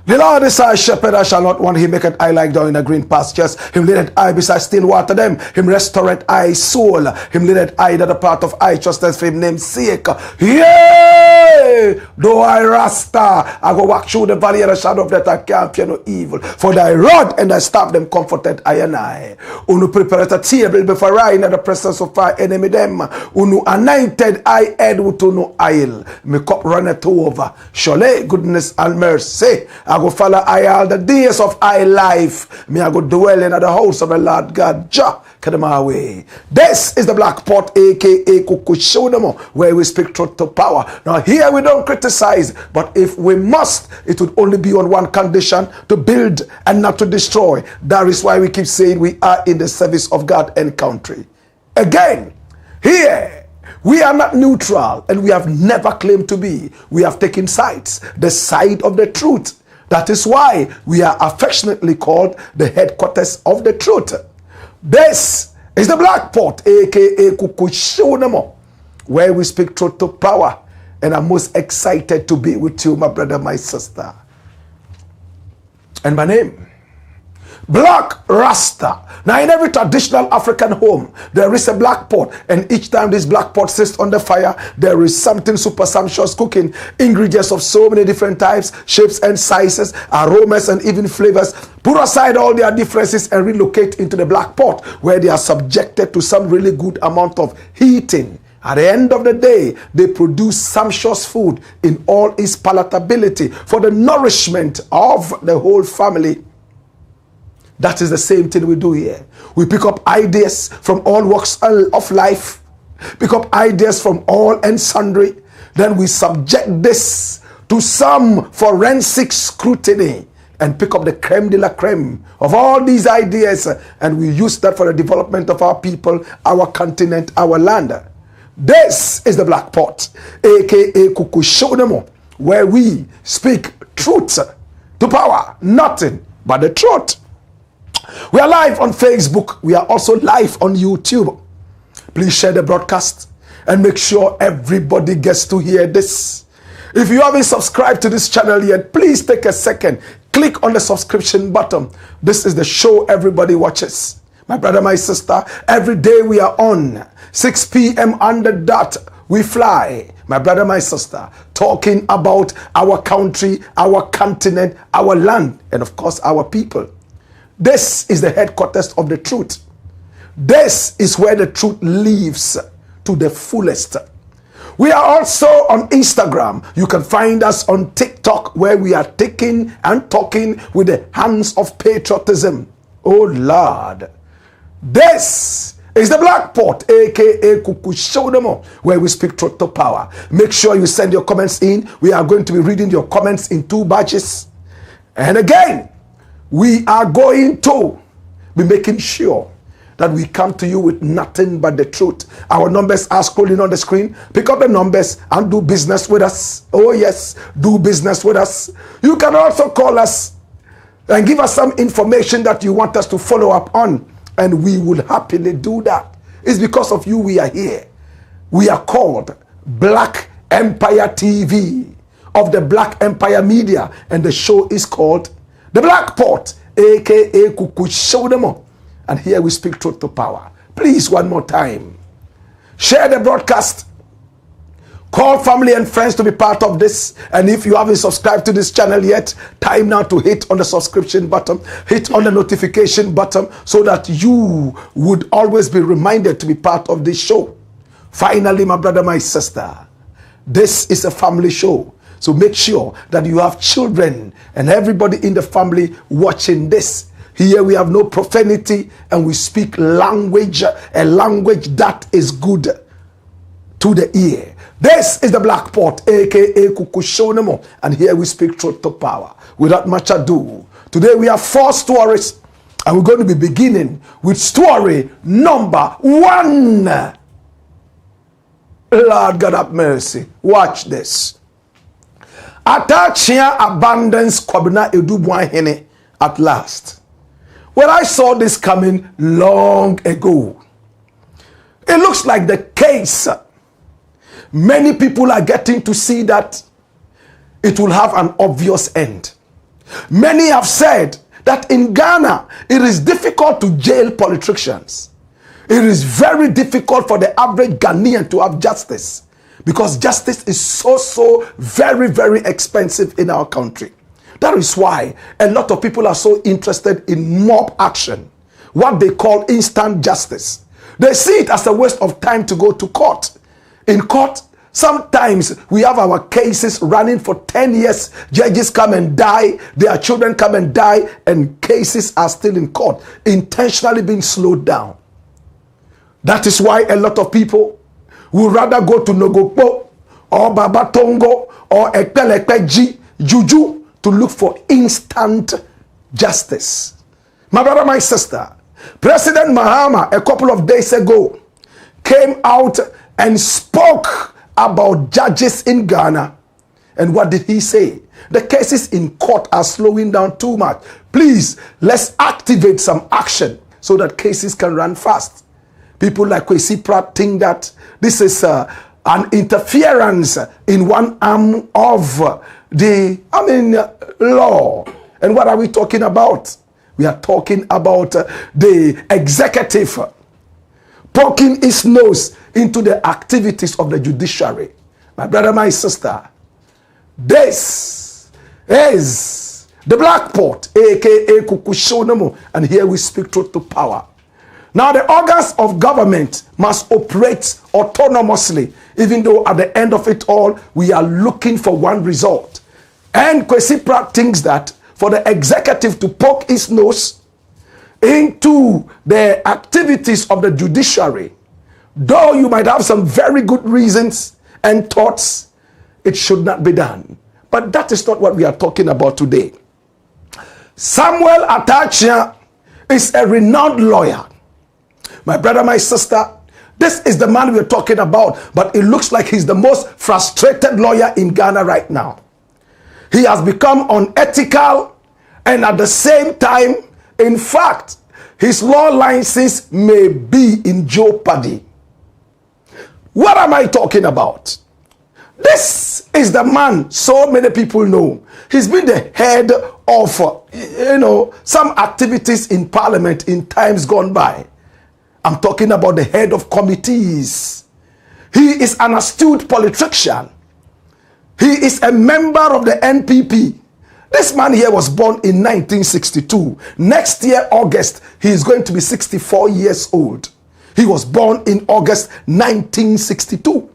The Lord is our shepherd, I shall not want. He maketh I lie down in the green pastures. Him leadeth I beside still water them. Him restoreth I soul. Him leadeth I that the path of righteousness for him name's sake. Yea! Though I Rasta, I go walk through the valley of the shadow of death, I can't fear no evil. For thy rod and thy staff them comforted I and I. Unu prepareth a table before I in the presence of our enemy them. Unu anointed I head with no oil. My cup runneth over. Surely goodness and mercy I go follow I all the days of I life. Me I go dwell in the house of the Lord God. Jah, get them away. This is the Black Pot, aka Kukushodamo, where we speak truth to power. Now here we don't criticize, but if we must, it would only be on one condition: to build and not to destroy. That is why we keep saying we are in the service of God and country. Again, here we are not neutral, and we have never claimed to be. We have taken sides, the side of the truth. That is why we are affectionately called the headquarters of the truth. This is the Black Pot, aka Kukushunamo, where we speak truth to power. And I'm most excited to be with you, my brother, my sister. And my name, Blakk Rasta. Now in every traditional African home, there is a black pot, and each time this black pot sits on the fire, there is something super sumptuous cooking. Ingredients of so many different types, shapes and sizes, aromas and even flavors. Put aside all their differences and relocate into the black pot, where they are subjected to some really good amount of heating. At the end of the day, they produce sumptuous food in all its palatability for the nourishment of the whole family. That is the same thing we do here. We pick up ideas from all walks of life, pick up ideas from all and sundry, then we subject this to some forensic scrutiny and pick up the creme de la creme of all these ideas, and we use that for the development of our people, our continent, our land. This is the Black Pot, aka Kukushonemo, where we speak truth to power, nothing but the truth. We are live on Facebook. We are also live on YouTube. Please share the broadcast and make sure everybody gets to hear this. If you haven't subscribed to this channel yet, please take a second. Click on the subscription button. This is the show everybody watches. My brother, my sister, every day we are on 6 p.m. on the dot. We fly, my brother, my sister, talking about our country, our continent, our land, and of course our people. This is the headquarters of the truth. This is where the truth lives to the fullest. We are also on Instagram. You can find us on TikTok, where we are taking and talking with the hands of patriotism. Oh Lord. This is the Black Pot, aka Kukushodemo, where we speak truth to power. Make sure you send your comments in. We are going to be reading your comments in 2 batches. And again, we are going to be making sure that we come to you with nothing but the truth. Our numbers are scrolling on the screen. Pick up the numbers and do business with us. Oh yes, do business with us. You can also call us and give us some information that you want us to follow up on, and we will happily do that. It's because of you we are here. We are called Black Empire TV of the Black Empire Media, and the show is called The Black Pot, aka Kukushodemo. And here we speak truth to power. Please, one more time, share the broadcast Call family and friends to be part of this. And if you haven't subscribed to this channel yet, time now to hit on the subscription button, hit on the notification button, so that you would always be reminded to be part of this show. Finally, my brother, my sister, this is a family show. So make sure that you have children and everybody in the family watching this. Here we have no profanity and we speak language, a language that is good to the ear. This is the Blakk Pot, aka Kukushonemo, and here we speak truth to power. Without much ado, today we have 4 stories, and we're going to be beginning with story number 1. Lord God have mercy. Watch this. Atta Akyea abandons Kwabena Adu-Boahene at last. Well, I saw this coming long ago. It looks like the case. Many people are getting to see that it will have an obvious end. Many have said that in Ghana, it is difficult to jail politicians. It is very difficult for the average Ghanaian to have justice, because justice is so very, very expensive in our country. That is why a lot of people are so interested in mob action, what they call instant justice. They see it as a waste of time to go to court. In court, sometimes we have our cases running for 10 years. Judges come and die, their children come and die, and cases are still in court, intentionally being slowed down. That is why a lot of people would rather go to Nogokpo or Babatongo or Ekpelepeji, Juju, to look for instant justice. My brother, my sister, President Mahama a couple of days ago came out and spoke about judges in Ghana. And what did he say? The cases in court are slowing down too much. Please, let's activate some action so that cases can run fast. People like Kwesi Pratt think that this is an interference in one arm of the, law. And what are we talking about? We are talking about the executive poking its nose into the activities of the judiciary. My brother, my sister, this is the Blakk Pot, aka Kukushonemo, and here we speak truth to power. Now, the organs of government must operate autonomously, even though at the end of it all, we are looking for one result. And Kwesi Pratt thinks that for the executive to poke its nose into the activities of the judiciary, though you might have some very good reasons and thoughts, it should not be done. But that is not what we are talking about today. Atta Akyea is a renowned lawyer. My brother, my sister, this is the man we're talking about, but it looks like he's the most frustrated lawyer in Ghana right now. He has become unethical, and at the same time, in fact, his law license may be in jeopardy. What am I talking about? This is the man so many people know. He's been the head of, some activities in parliament in times gone by. I'm talking about the head of committees. He is an astute politician. He is a member of the NPP. This man here was born in 1962. Next year, August, he is going to be 64 years old. He was born in August 1962.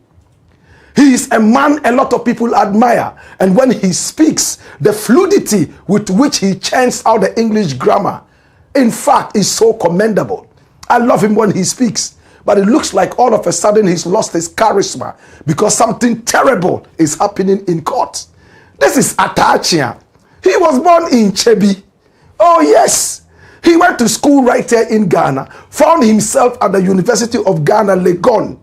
He is a man a lot of people admire. And when he speaks, the fluidity with which he chants out the English grammar, in fact, is so commendable. I love him when he speaks. But it looks like all of a sudden he's lost his charisma because something terrible is happening in court. This is Atta Akyea. He was born in Chebi. Oh yes. He went to school right here in Ghana, found himself at the University of Ghana, Legon,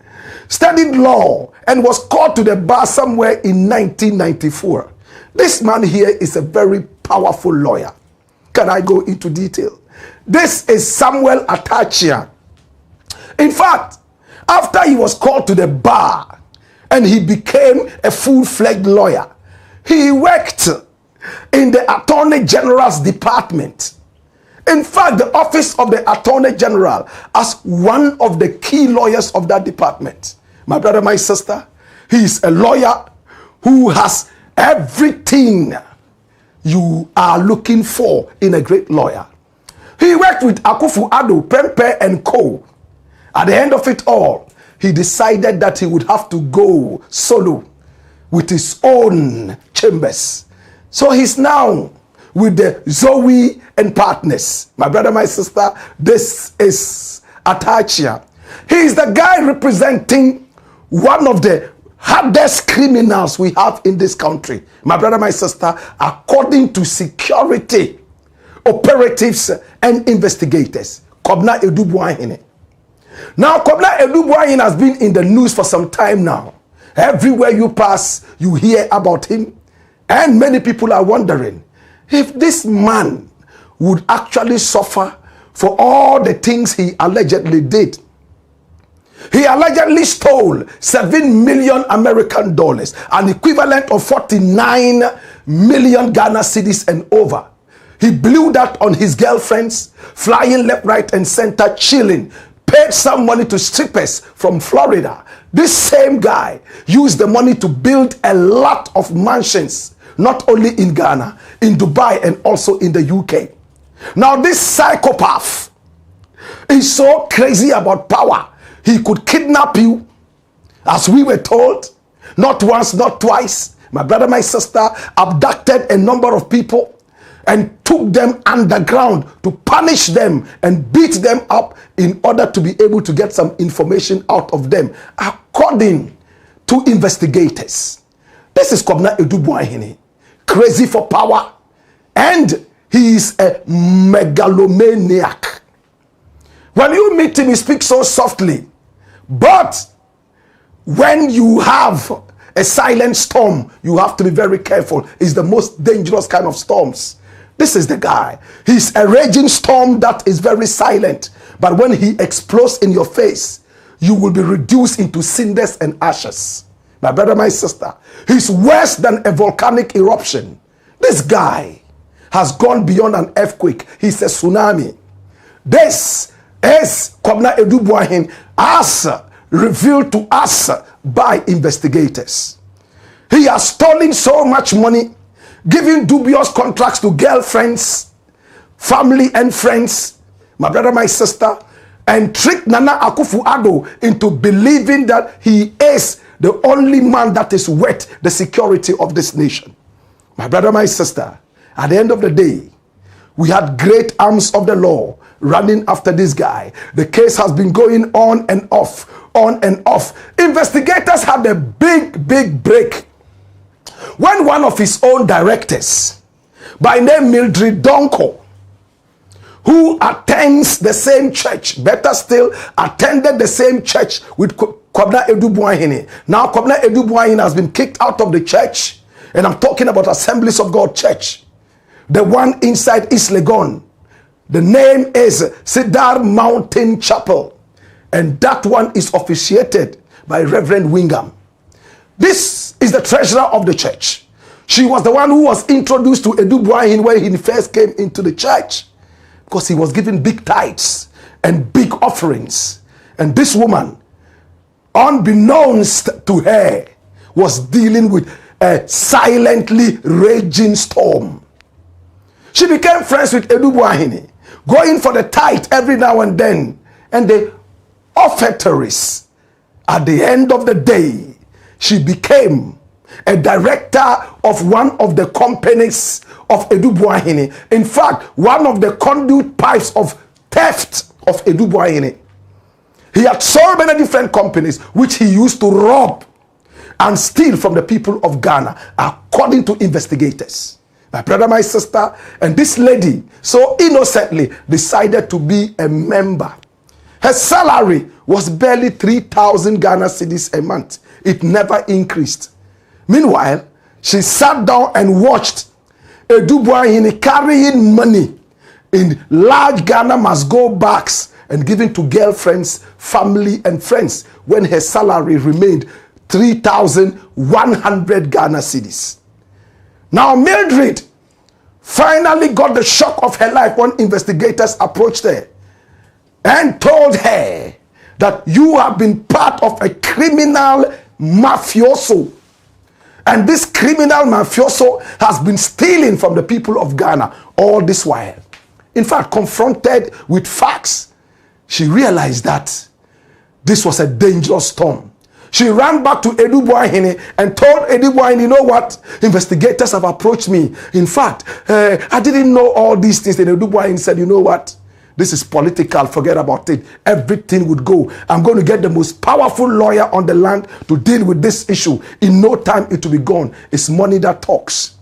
studied law, and was called to the bar somewhere in 1994. This man here is a very powerful lawyer. Can I go into detail? This is Atta Akyea. In fact, after he was called to the bar and he became a full-fledged lawyer, he worked in the Attorney General's department. In fact, the office of the Attorney General as one of the key lawyers of that department. My brother, my sister, He is a lawyer who has everything you are looking for in a great lawyer. He worked with Akufo-Addo, Prempeh and Co. At the end of it all, he decided that he would have to go solo with his own chambers. So he's now with the Zoe and Partners. My brother, my sister, this is Atta Akyea. He is the guy representing one of the hardest criminals we have in this country. My brother, my sister, according to security operatives and investigators, Kwabena Adu-Boahene. Now, Kwabena Adu-Boahene has been in the news for some time now. Everywhere you pass, you hear about him. And many people are wondering if this man would actually suffer for all the things he allegedly did. He allegedly stole 7 million American dollars, an equivalent of 49 million Ghana cedis and over. He blew that on his girlfriends, flying left, right, and center, chilling. Paid some money to strippers from Florida. This same guy used the money to build a lot of mansions, not only in Ghana, in Dubai, and also in the UK. Now, this psychopath is so crazy about power. He could kidnap you, as we were told, not once, not twice. My brother, my sister, abducted a number of people and took them underground to punish them and beat them up in order to be able to get some information out of them, according to investigators. This is Kwabena Adu-Boahene, crazy for power, and he is a megalomaniac. When you meet him, he speaks so softly, but when you have a silent storm, you have to be very careful. It's the most dangerous kind of storms. This is the guy. He's a raging storm that is very silent. But when he explodes in your face, you will be reduced into cinders and ashes. My brother, my sister, he's worse than a volcanic eruption. This guy has gone beyond an earthquake. He's a tsunami. This is Kwabena Adu-Boahene as revealed to us by investigators. He has stolen so much money, giving dubious contracts to girlfriends, family and friends, my brother, my sister, and tricked Nana Akufo-Addo into believing that he is the only man that is worth the security of this nation. My brother, my sister, at the end of the day, we had great arms of the law running after this guy. The case has been going on and off, on and off. Investigators had a big break when one of his own directors, by name Mildred Donko, who attends the same church, better still, attended the same church with Kwabena Adu-Boahene. Now Kwabena Adu-Boahene has been kicked out of the church, and I'm talking about Assemblies of God Church, the one inside East Legon. The name is Cedar Mountain Chapel, and that one is officiated by Reverend Wingham. This is the treasurer of the church. She was the one who was introduced to Adu-Boahene when he first came into the church, because he was given big tithes and big offerings. And this woman, unbeknownst to her, was dealing with a silently raging storm. She became friends with Adu-Boahene, going for the tithe every now and then, and the offertories. At the end of the day, she became a director of one of the companies of Adu-Boahene. In fact, one of the conduit pipes of theft of Adu-Boahene. He had so many different companies which he used to rob and steal from the people of Ghana, according to investigators. My brother, my sister, and this lady so innocently decided to be a member. Her salary was barely 3,000 Ghana cedis a month. It never increased. Meanwhile, she sat down and watched Adu-Boahene carrying money in large Ghana must-go bags and giving to girlfriends, family, and friends when her salary remained 3,100 Ghana cedis. Now, Mildred finally got the shock of her life when investigators approached her and told her that you have been part of a criminal mafioso. And this criminal mafioso has been stealing from the people of Ghana all this while. In fact, confronted with facts, she realized that this was a dangerous storm. She ran back to Adu-Boahene and told Adu-Boahene, you know what? Investigators have approached me. In fact, I didn't know all these things. And Adu-Boahene said, you know what? This is political. Forget about it. Everything would go. I'm going to get the most powerful lawyer on the land to deal with this issue. In no time, it will be gone. It's money that talks.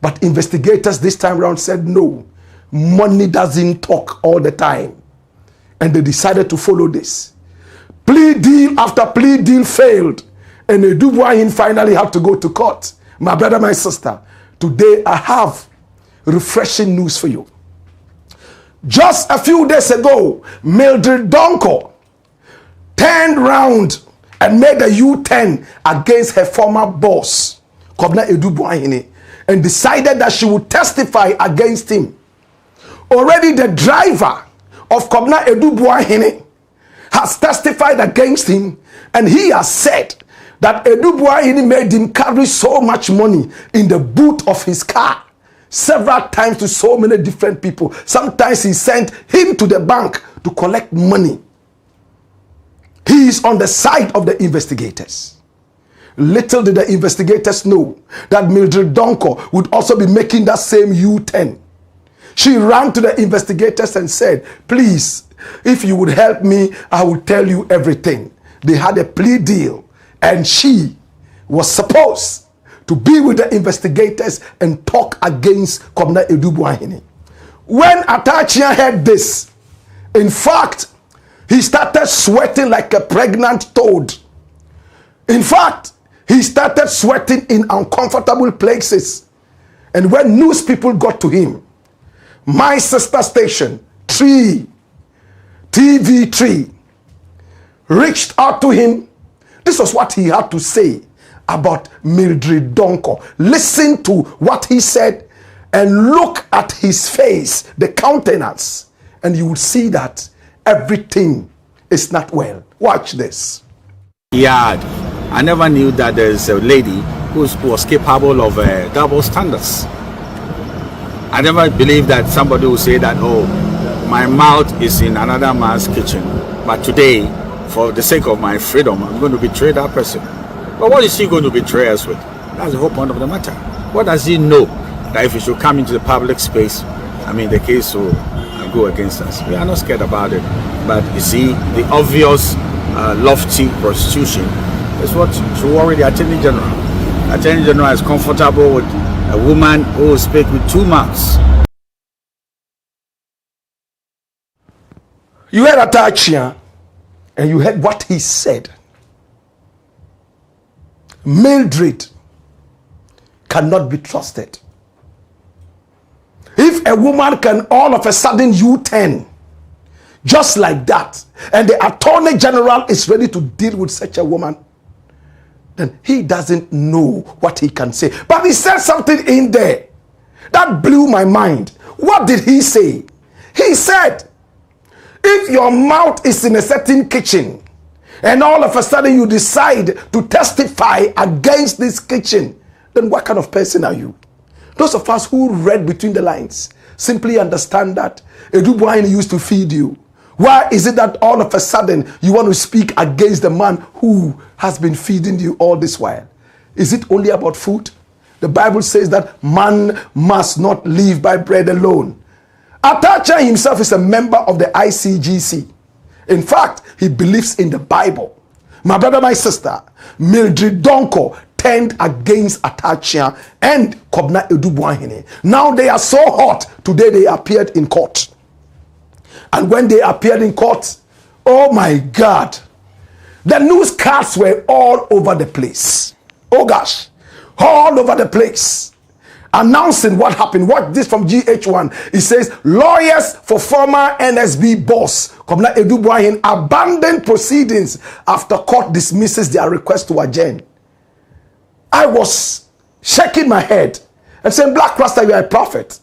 But investigators this time around said, no, money doesn't talk all the time. And they decided to follow this. Plea deal after plea deal failed. And Adu-Boahene finally had to go to court. My brother, my sister, today I have refreshing news for you. Just a few days ago, Mildred Donko turned round and made a U-turn against her former boss, Kwabena Adu-Boahene, and decided that she would testify against him. Already the driver of Kwabena Adu-Boahene has testified against him, and he has said that Adu-Boahene made him carry so much money in the boot of his car several times to so many different people. Sometimes he sent him to the bank to collect money. He is on the side of the investigators. Little did the investigators know that Mildred Donko would also be making that same U-turn. She ran to the investigators and said, please, if you would help me, I will tell you everything. They had a plea deal, and she was supposed to be with the investigators and talk against Kwabena Adu-Boahene. When Atta Akyea heard this, in fact, he started sweating like a pregnant toad. In fact, he started sweating in uncomfortable places. And when news people got to him, my sister station, TV3, reached out to him. This was what he had to say about Mildred Donko. Listen to what he said and look at his face, the countenance, and you will see that everything is not well. Watch this. Yeah, I never knew that there's a lady who was capable of double standards. I never believed that somebody would say that, oh, my mouth is in another man's kitchen, but today, for the sake of my freedom, I'm going to betray that person. But what is he going to betray us with? That's the whole point of the matter. What does he know that if he should come into the public space, I mean, the case will go against us? We are not scared about it. But you see, the obvious lofty prostitution is what should worry the Attorney General. The Attorney General is comfortable with a woman who will speak with two mouths. You heard Atta Akyea, and you heard what he said. Mildred cannot be trusted. If a woman can all of a sudden U-turn just like that, and the Attorney General is ready to deal with such a woman, then he doesn't know what he can say. But he said something in there that blew my mind. What did he say? He said, if your mouth is in a certain kitchen, and all of a sudden you decide to testify against this kitchen, then what kind of person are you? Those of us who read between the lines simply understand that Adu-Boahene used to feed you. Why is it that all of a sudden you want to speak against the man who has been feeding you all this while? Is it only about food? The Bible says that man must not live by bread alone. Atta Akyea himself is a member of the ICGC. In fact, he believes in the Bible. My brother, my sister, Mildred Donko turned against Atta Akyea and Kwabena Adu-Boahene. Now they are so hot. Today they appeared in court. And when they appeared in court, oh my God, the newscasts were all over the place. Oh gosh, all over the place. Announcing what happened. Watch this from GH1. It says, lawyers for former NSB boss Kwabena Adu-Boahene abandon proceedings after court dismisses their request to adjourn. I was shaking my head and saying, Blakk Rasta, you are a prophet.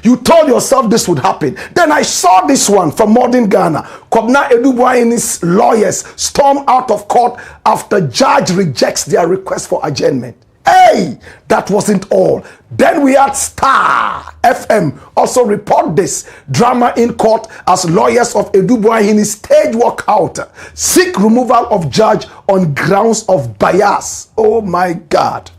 You told yourself this would happen. Then I saw this one from modern Ghana. Kwabena Adu-Boahene's lawyers storm out of court after judge rejects their request for adjournment. Hey, that wasn't all. Then we had Star FM also report this. Drama in court as lawyers of Adu-Boahene stage walkout seek removal of judge on grounds of bias. Oh my God.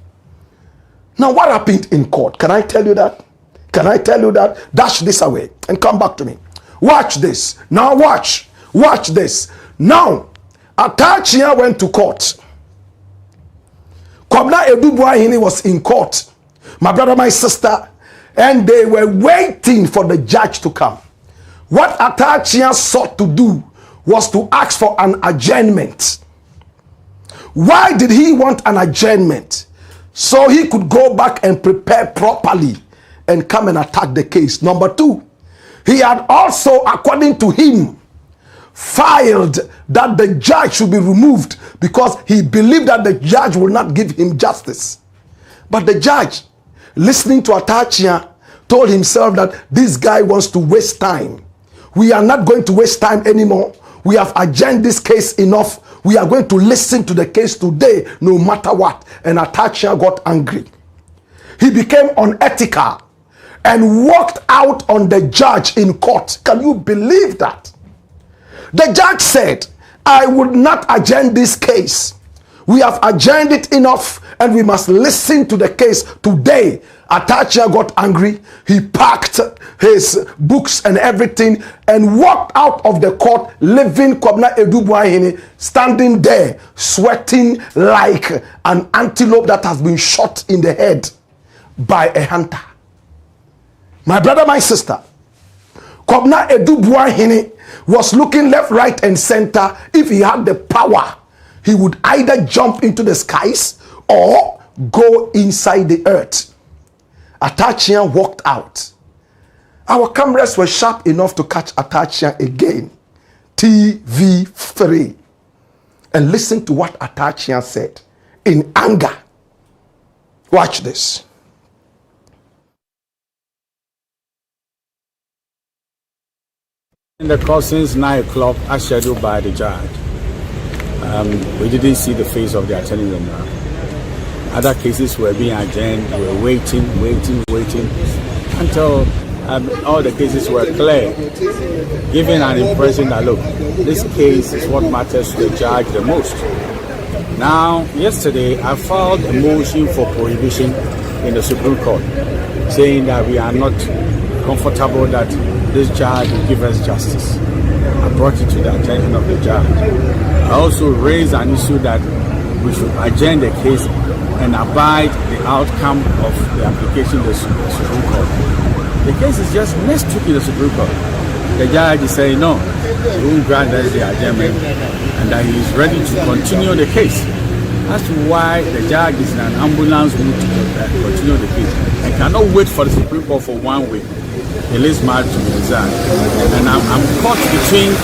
Now what happened in court? Can I tell you that? Can I tell you that? Dash this away and come back to me. Watch this. Now watch. Watch this. Now, Atta Akyea went to court. Kwabena Adu-Boahene was in court. My brother, my sister, and they were waiting for the judge to come. What Atta Akyea sought to do was to ask for an adjournment. Why did he want an adjournment? So he could go back and prepare properly and come and attack the case. Number two, he had also, according to him, filed that the judge should be removed because he believed that the judge will not give him justice. But the judge, listening to Atta Akyea, told himself that this guy wants to waste time. We are not going to waste time anymore. We have adjourned this case enough. We are going to listen to the case today, no matter what. And Atta Akyea got angry. He became unethical and walked out on the judge in court. Can you believe that? The judge said, I would not adjourn this case. We have adjourned it enough and we must listen to the case today. Atta Akyea got angry. He packed his books and everything and walked out of the court, leaving Kwabena Adu-Boahene standing there, sweating like an antelope that has been shot in the head by a hunter. My brother, my sister, Kwabena Adu-Boahene was looking left, right, and center. If he had the power, he would either jump into the skies or go inside the earth. Atta Akyea walked out. Our cameras were sharp enough to catch Atta Akyea again. TV3. And listen to what Atta Akyea said in anger. Watch this. In the court since 9 o'clock as scheduled by the judge. We didn't see the face of the attorney general. Other cases were being adjourned. We were waiting until all the cases were clear, giving an impression that, look, this case is what matters to the judge the most. Now, yesterday, I filed a motion for prohibition in the Supreme Court, saying that we are not comfortable that this judge will give us justice. I brought it to the attention of the judge. I also raised an issue that we should adjourn the case and abide the outcome of the application to the Supreme Court. The case is just next week in the Supreme Court. The judge is saying no, he won't grant us the adjournment and that he is ready to continue the case. That's why the judge is in an ambulance route to continue the case and cannot wait for the Supreme Court for 1 week. He lives mad to be exact. And I'm caught between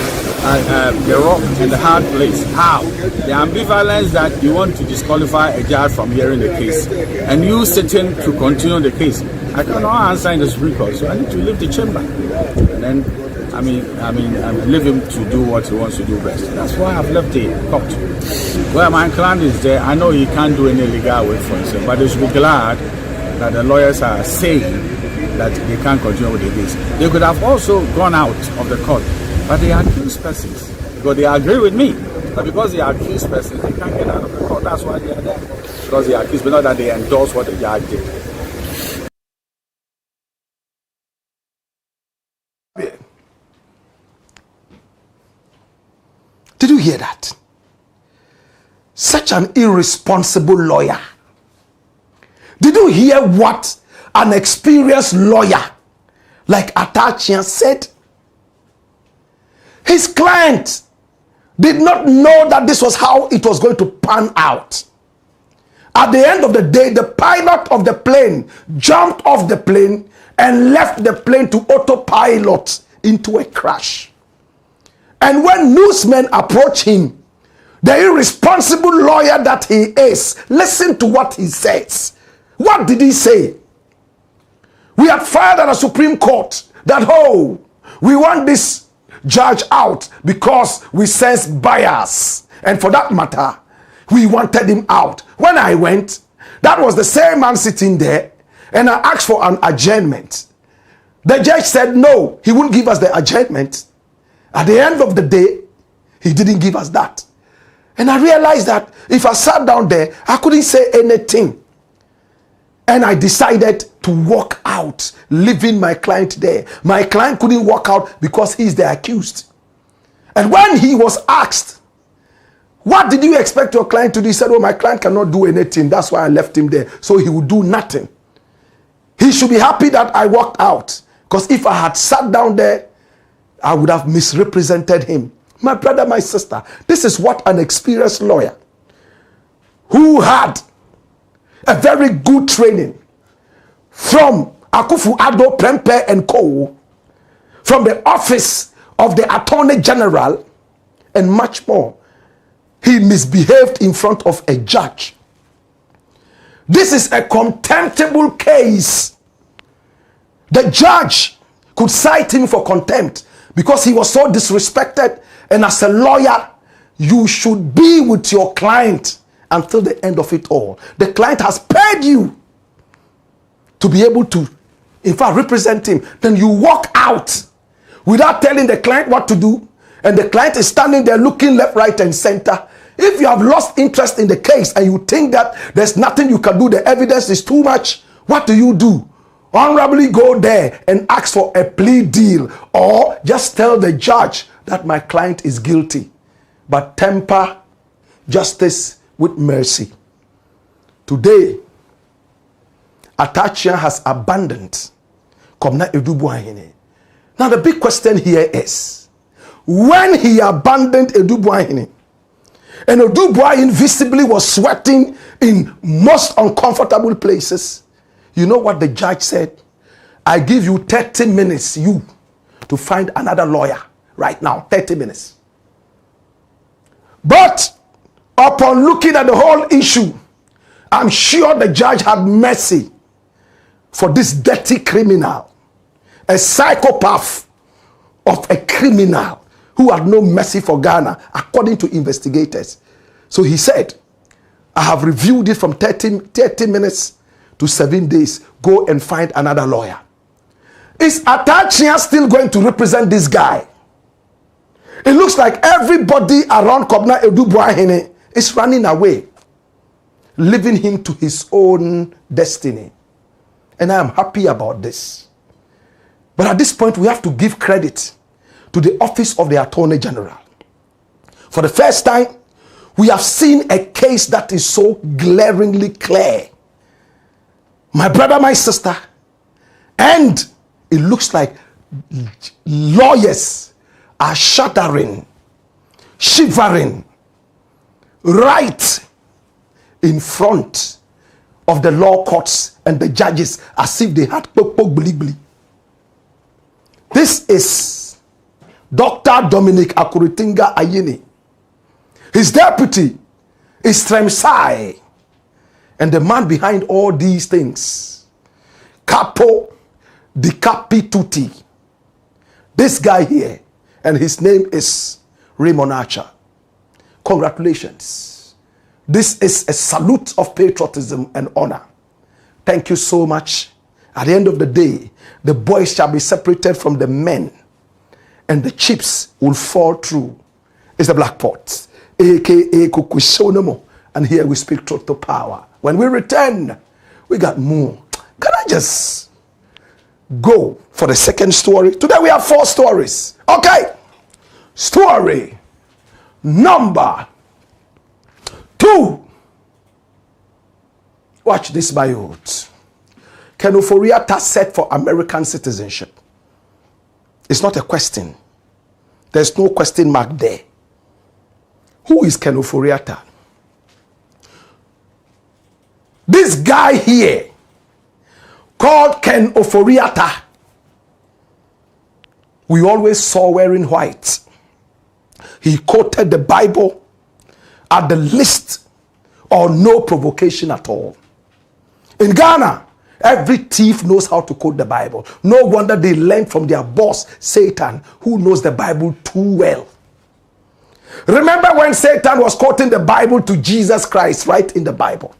the rock and the hard place. How? The ambivalence that you want to disqualify a judge from hearing the case and you sitting to continue the case. I cannot answer in the Supreme Court, so I need to leave the chamber. And then, I leave him to do what he wants to do best. That's why I've left the court. Well, my client is there. I know he can't do any legal work for himself, but they should be glad that the lawyers are saying that they can't continue with the case. They could have also gone out of the court, but they are accused persons because they agree with me. But because they are accused persons, they can't get out of the court. That's why they are there. Because they are accused, but not that they endorse what the judge did. Did you hear that? Such an irresponsible lawyer. Did you hear what an experienced lawyer like Atta Akyea said? His client did not know that this was how it was going to pan out. At the end of the day, the pilot of the plane jumped off the plane and left the plane to autopilot into a crash. And when newsmen approach him, the irresponsible lawyer that he is, listen to what he says. What did he say? We had filed at the Supreme Court that, oh, we want this judge out because we sense bias. And for that matter, we wanted him out. When I went, that was the same man sitting there, and I asked for an adjournment. The judge said no, he wouldn't give us the adjournment. At the end of the day, he didn't give us that. And I realized that if I sat down there, I couldn't say anything. And I decided to walk out, leaving my client there. My client couldn't walk out because he's the accused. And when he was asked, what did you expect your client to do? He said, oh, my client cannot do anything. That's why I left him there. So he would do nothing. He should be happy that I walked out. Because if I had sat down there, I would have misrepresented him. My brother, my sister, this is what an experienced lawyer who had a very good training from Akufo-Addo, Prempeh and Co., from the office of the Attorney General, and much more. He misbehaved in front of a judge. This is a contemptible case. The judge could cite him for contempt because he was so disrespected. And as a lawyer, you should be with your client until the end of it all. The client has paid you to be able to, in fact, represent him. Then you walk out without telling the client what to do. And the client is standing there looking left, right, and center. If you have lost interest in the case and you think that there's nothing you can do, the evidence is too much, what do? Honorably go there and ask for a plea deal, or just tell the judge that my client is guilty. But temper justice with mercy. Today, Atta Akyea has abandoned Kwabena Adu-Boahene. Now the big question here is, when he abandoned Adu-Boahene, and Adu-Boahene visibly was sweating in most uncomfortable places, you know what the judge said? I give you 30 minutes, you, to find another lawyer right now. 30 minutes. But upon looking at the whole issue, I'm sure the judge had mercy for this dirty criminal, a psychopath of a criminal who had no mercy for Ghana, according to investigators. So he said, I have reviewed it from 30 minutes to 7 days. Go and find another lawyer. Is Atta Akyea still going to represent this guy? It looks like everybody around Kwabena Adu-Boahene is running away, leaving him to his own destiny. And I am happy about this. But at this point, we have to give credit to the office of the Attorney General. For the first time, we have seen a case that is so glaringly clear. My brother, my sister, and it looks like lawyers are shuddering, shivering, right in front of the law courts and the judges as if they had bili. This is Dr. Dominic Akuritinga Ayini. His deputy is Tremsai. And the man behind all these things, Capo di Capituti. This guy here, and his name is Raymond Archer. Congratulations. This is a salute of patriotism and honor. Thank you so much. At the end of the day, the boys shall be separated from the men, and the chips will fall through. It's the Black Pot, aka Kukushonomo. And here we speak truth to power. When we return, we got more. Can I just go for the second story? Today we have 4 stories. Okay. Story number 2. Watch this, my youth. Can OFORI-ATTA set for American citizenship? It's not a question. There's no question mark there. Who is Ken OFORI-ATTA? This guy here, called Ken OFORI-ATTA, we always saw wearing white. He quoted the Bible at the least or no provocation at all. In Ghana, Every thief knows how to quote the Bible. No wonder they learned from their boss, Satan, who knows the Bible too well. Remember when Satan was quoting the Bible to Jesus Christ, right in the Bible,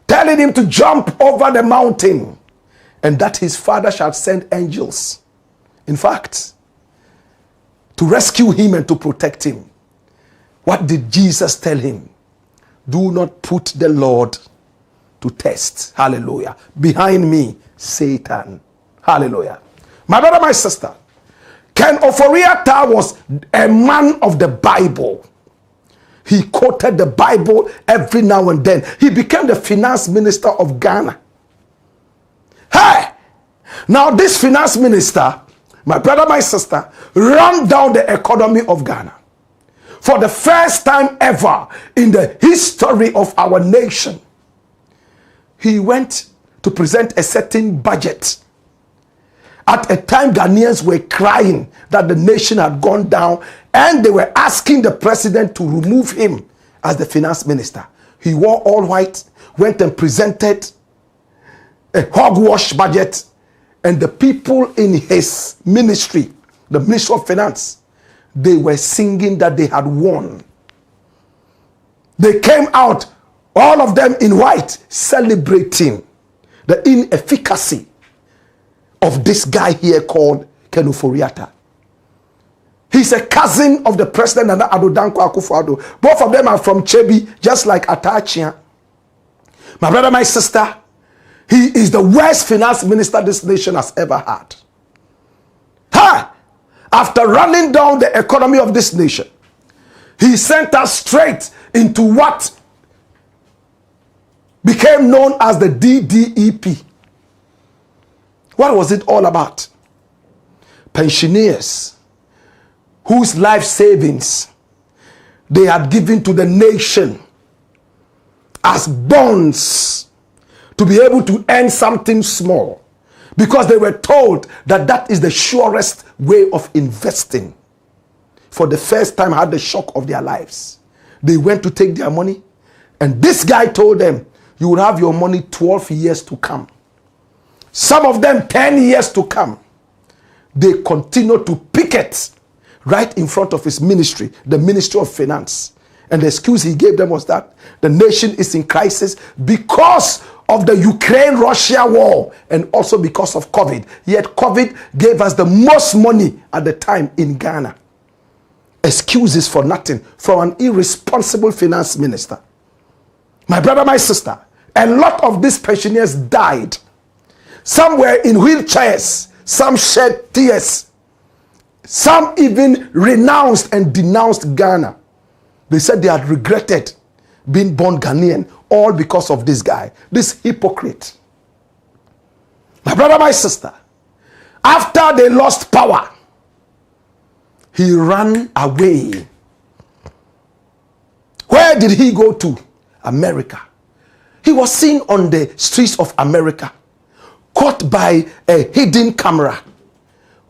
telling him to jump over the mountain and that his father shall send angels, in fact, to rescue him and to protect him. What did Jesus tell him? Do not put the Lord to test. Hallelujah. Behind me, Satan. Hallelujah. My brother, my sister, Ken OFORI-ATTA was a man of the Bible. He quoted the Bible every now and then. He became the finance minister of Ghana. Hey! Now this finance minister, my brother, my sister, ran down the economy of Ghana. For the first time ever in the history of our nation, he went to present a certain budget. At a time, Ghanaians were crying that the nation had gone down, and they were asking the president to remove him as the finance minister. He wore all white, went and presented a hogwash budget, and the people in his ministry, the Ministry of Finance, they were singing that they had won. They came out, all of them in white, celebrating the inefficacy of this guy here called Ken OFORI-ATTA. He's a cousin of the president and Adu-Boahene. Both of them are from Chebi, just like Atta Akyea. My brother, my sister, he is the worst finance minister this nation has ever had. Ha! After running down the economy of this nation, he sent us straight into what became known as the DDEP. What was it all about? Pensioners whose life savings they had given to the nation as bonds to be able to earn something small, because they were told that that is the surest way of investing. For the first time had the shock of their lives. They went to take their money, and this guy told them, you will have your money 12 years to come. Some of them 10 years to come. They continued to picket right in front of his ministry, the Ministry of Finance. And the excuse he gave them was that the nation is in crisis because of the Ukraine-Russia war and also because of COVID. Yet COVID gave us the most money at the time in Ghana. Excuses for nothing from an irresponsible finance minister. My brother, my sister, a lot of these pensioners died. Some were in wheelchairs. Some shed tears. Some even renounced and denounced Ghana. They said they had regretted being born Ghanaian, all because of this guy, this hypocrite. My brother, my sister, after they lost power, he ran away. Where did he go to? America. He was seen on the streets of America, caught by a hidden camera,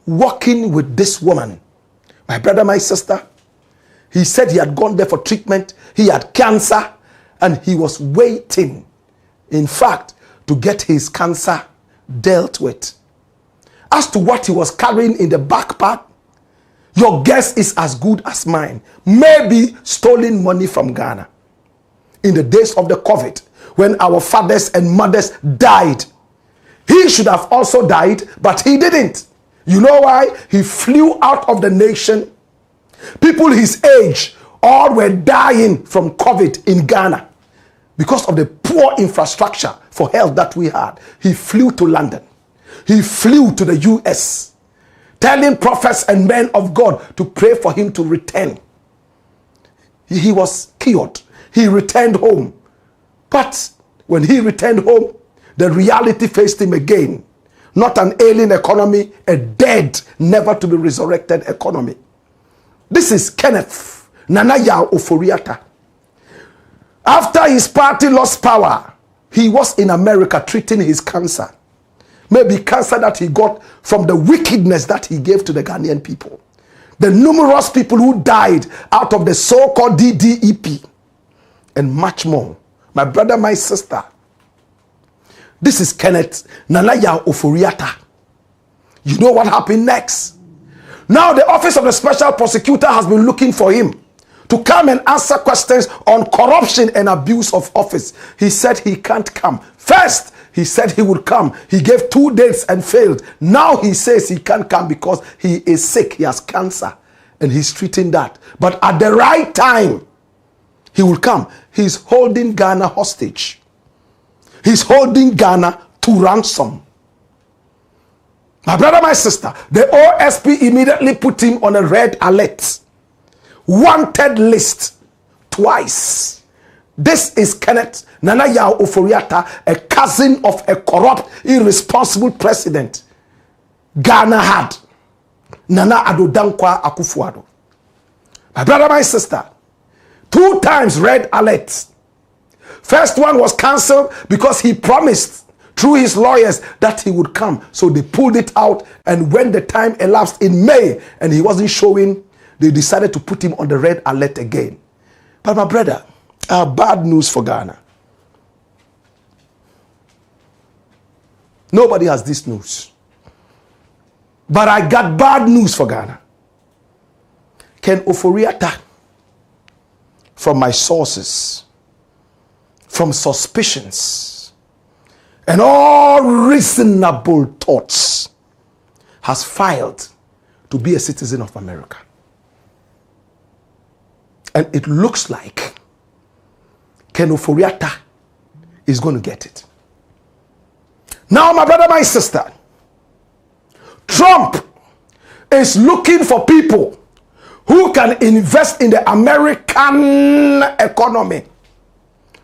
walking with this woman. My brother, my sister, he said he had gone there for treatment. He had cancer and he was waiting, in fact, to get his cancer dealt with. As to what he was carrying in the backpack, your guess is as good as mine. Maybe stolen money from Ghana. In the days of the COVID, when our fathers and mothers died, he should have also died, but he didn't. You know why? He flew out of the nation. People his age all were dying from COVID in Ghana because of the poor infrastructure for health that we had. He flew to London. He flew to the US, telling prophets and men of God to pray for him to return. He was cured. He returned home. But when he returned home, the reality faced him again. Not an ailing economy, a dead, never to be resurrected economy. This is Kenneth Nanaya OFORI-ATTA. After his party lost power, he was in America treating his cancer. Maybe cancer that he got from the wickedness that he gave to the Ghanaian people. The numerous people who died out of the so-called DDEP. And much more. My brother, my sister, This is Kenneth Nanaya OFORI-ATTA. You know what happened next? Now the office of the special prosecutor has been looking for him to come and answer questions on corruption and abuse of office. He said he can't come. First, he said he would come. He gave 2 dates and failed. Now he says he can't come because he is sick. He has cancer and he's treating that. But at the right time, he will come. He's holding Ghana hostage. He's holding Ghana to ransom. My brother, my sister, the OSP immediately put him on a red alert. Wanted list twice. This is Kenneth Nanaya OFORI-ATTA, a cousin of a corrupt, irresponsible president Ghana had, Nana Addo Dankwa Akufo-Addo. My brother, my sister, 2 times red alert. First one was cancelled because he promised through his lawyers that he would come. So they pulled it out, and when the time elapsed in May and he wasn't showing, they decided to put him on the red alert again. But my brother, I have bad news for Ghana. Nobody has this news. But I got bad news for Ghana. Ken OFORI-ATTA, from my sources, from suspicions, and all reasonable thoughts, has filed to be a citizen of America. And it looks like Ken OFORI-ATTA is going to get it. Now, my brother, my sister, Trump is looking for people who can invest in the American economy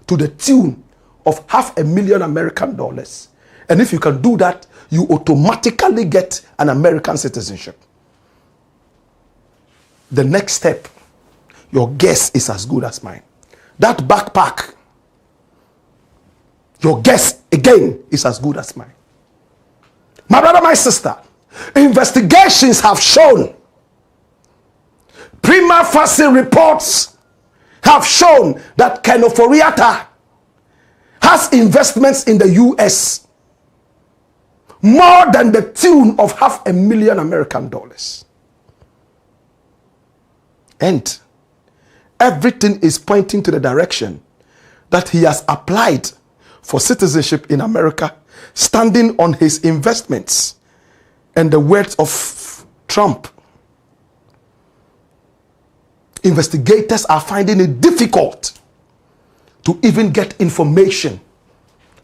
to the tune of $500,000 American dollars. And if you can do that, you automatically get an American citizenship. The next step, your guess is as good as mine. That backpack, your guess again is as good as mine. My brother, my sister, investigations have shown, prima facie reports have shown that Ken OFORI-ATTA has investments in the US more than the tune of $500,000 American dollars. And everything is pointing to the direction that he has applied for citizenship in America, standing on his investments and the words of Trump. Investigators are finding it difficult to even get information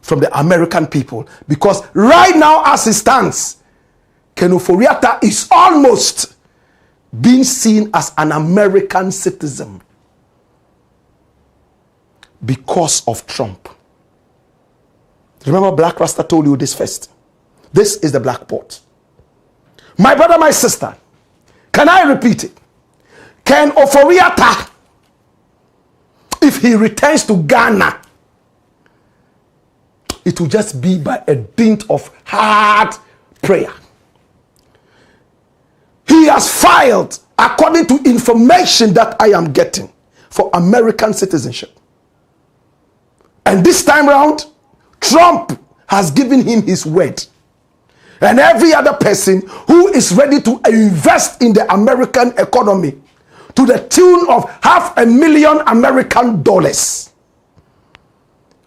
from the American people, because right now, as it stands, Ken OFORI-ATTA is almost being seen as an American citizen because of Trump. Remember, Blakk RASTA told you this first. This is the black pot. My brother, my sister, can I repeat it? Ken OFORI-ATTA, if he returns to Ghana, it will just be by a dint of hard prayer. He has filed, according to information that I am getting, for American citizenship. And this time round, Trump has given him his word. And every other person who is ready to invest in the American economy to the tune of $500,000 American dollars.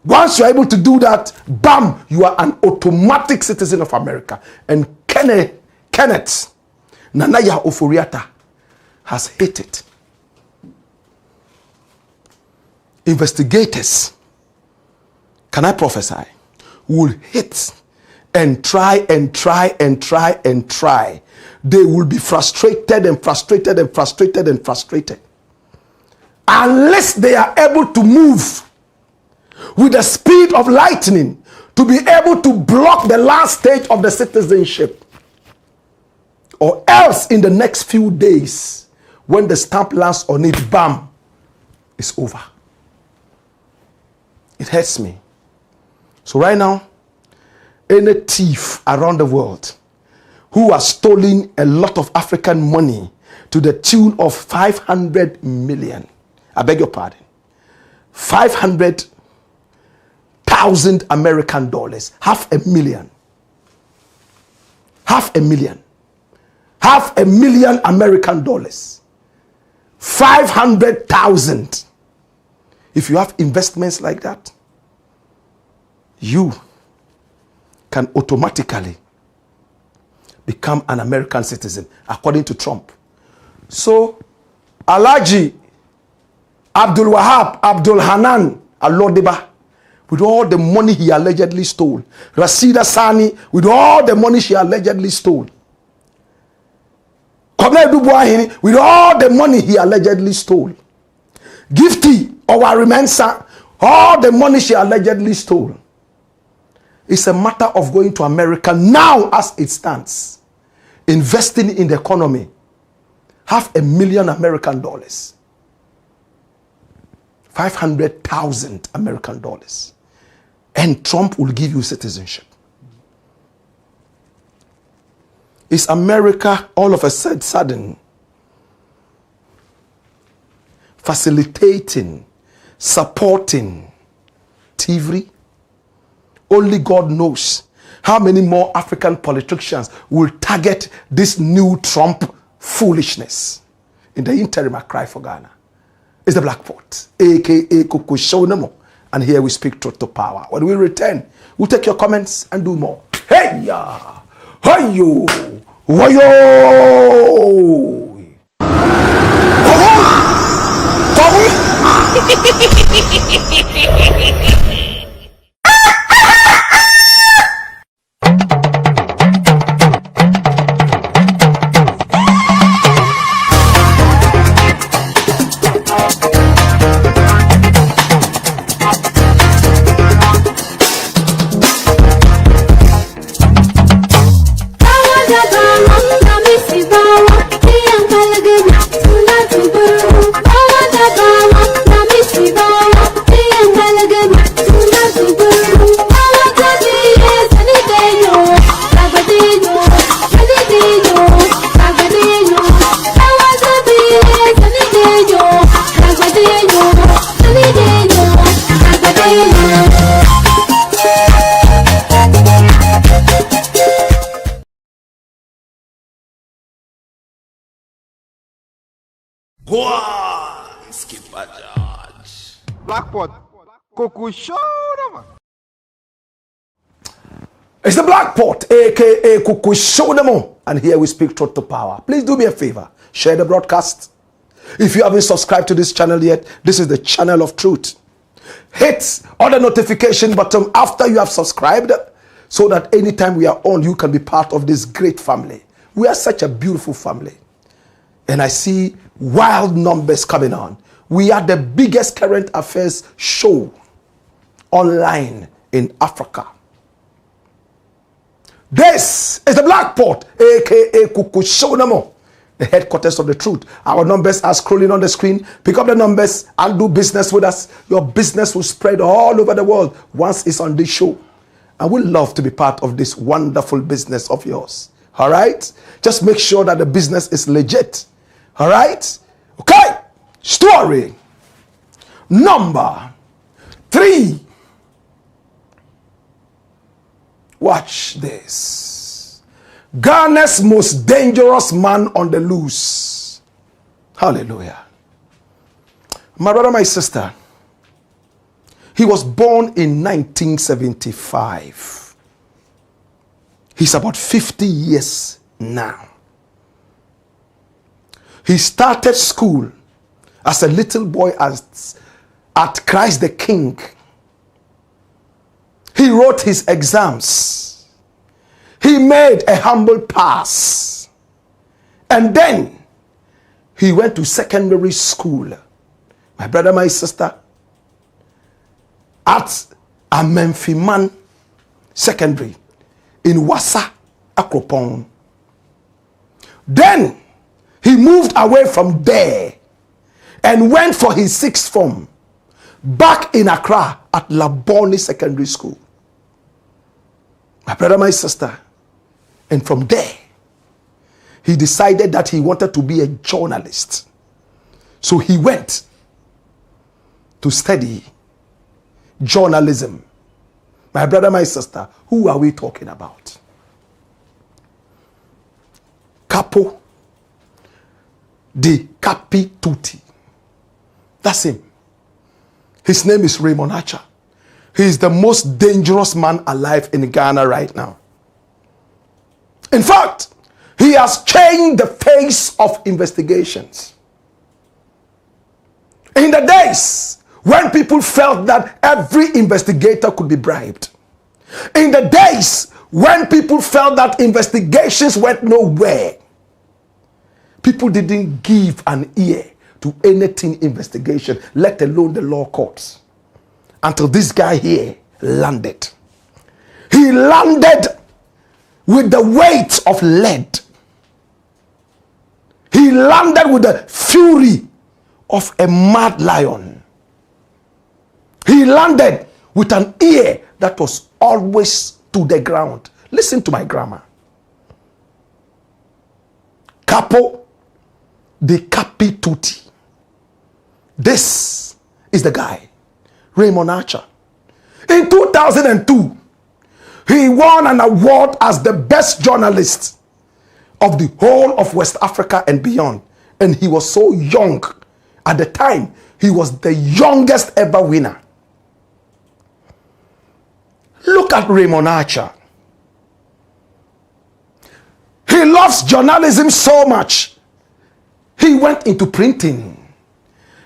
Once you're able to do that, bam, you are an automatic citizen of America. And Kenneth Nanaya OFORI-ATTA has hit it. Investigators, can I prophesy, will hit and try and try and try and try. They will be frustrated and frustrated and frustrated and frustrated unless they are able to move with the speed of lightning to be able to block the last stage of the citizenship. Or else in the next few days, when the stamp lands on it, bam, it's over. It hurts me. So right now, any thief around the world who has stolen a lot of African money to the tune of 500 million, I beg your pardon, 500 $500,000 American dollars. $500,000. $500,000. $500,000 American dollars. 500,000. If you have investments like that, you can automatically become an American citizen, according to Trump. So, Alhaji Abdul Wahab Abdul Hanan Alodeba, with all the money he allegedly stole. Rasida Sani, with all the money she allegedly stole. Kwabena Adu-Boahene, with all the money he allegedly stole. Gifty Owarimensa, all the money she allegedly stole. It's a matter of going to America now as it stands. Investing in the economy. $500,000 American dollars. 500,000 American dollars. And Trump will give you citizenship. Is America all of a sudden facilitating, supporting thievery? Only God knows how many more African politicians will target this new Trump foolishness. In the interim, I cry for Ghana. It's the Blakk Port, aka Kukushonamo. And here we speak truth to power. When we return, we'll take your comments and do more. Hey ya! Hey you! Wayo! Skipper George. Blakk Port. It's the Blakk Port, aka Kukushonamo. And here we speak truth to power. Please do me a favor. Share the broadcast. If you haven't subscribed to this channel yet, this is the channel of truth. Hit on the notification button after you have subscribed, so that anytime we are on, you can be part of this great family. We are such a beautiful family. And I see wild numbers coming on. We are the biggest current affairs show online in Africa. This is the Blakk Port, aka Kukushonamo, the headquarters of the truth. Our numbers are scrolling on the screen. Pick up the numbers and do business with us. Your business will spread all over the world once it's on this show. And we'd love to be part of this wonderful business of yours. All right? Just make sure that the business is legit. All right? Okay. Story number 3. Watch this. Ghana's most dangerous man on the loose. Hallelujah. My brother, my sister, he was born in 1975. He's about 50 years now. He started school as a little boy at Christ the King. He wrote his exams. He made a humble pass. And then he went to secondary school. My brother, my sister, at Amemphiman Secondary in Wassa, Akropong. Then he moved away from there and went for his 6th form back in Accra at Labone Secondary School. My brother, my sister. And from there, he decided that he wanted to be a journalist. So he went to study journalism My brother, my sister, who are we talking about? Capo di Capi Tutti. That's him. His name is Raymond Atta. He is the most dangerous man alive in Ghana right now. In fact, he has changed the face of investigations. In the days when people felt that every investigator could be bribed, in the days when people felt that investigations went nowhere, people didn't give an ear to anything investigation, let alone the law courts, until this guy here landed. He landed with the weight of lead. He landed with the fury of a mad lion. He landed with an ear that was always to the ground. Listen to my grammar. Capo di Capi Tutti. This is the guy, Raymond Atta. In 2002, he won an award as the best journalist of the whole of West Africa and beyond. And he was so young. At the time, he was the youngest ever winner. Look at Raymond Atta. He loves journalism so much. He went into printing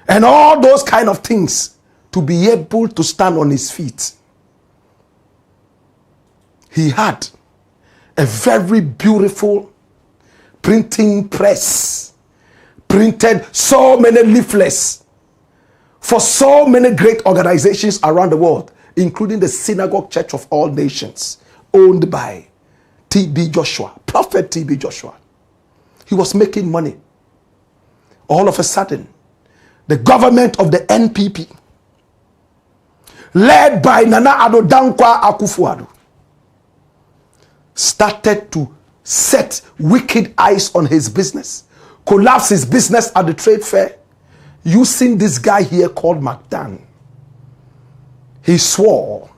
and all those kind of things to be able to stand on his feet. He had a very beautiful printing press, printed so many leaflets for so many great organizations around the world, including the Synagogue Church of All Nations, owned by T.B. Joshua, Prophet T.B. Joshua. He was making money. All of a sudden, the government of the NPP, led by Nana Addo Dankwa Akufo-Addo, started to set wicked eyes on his business, collapse his business at the trade fair, using this guy here called McDan. He swore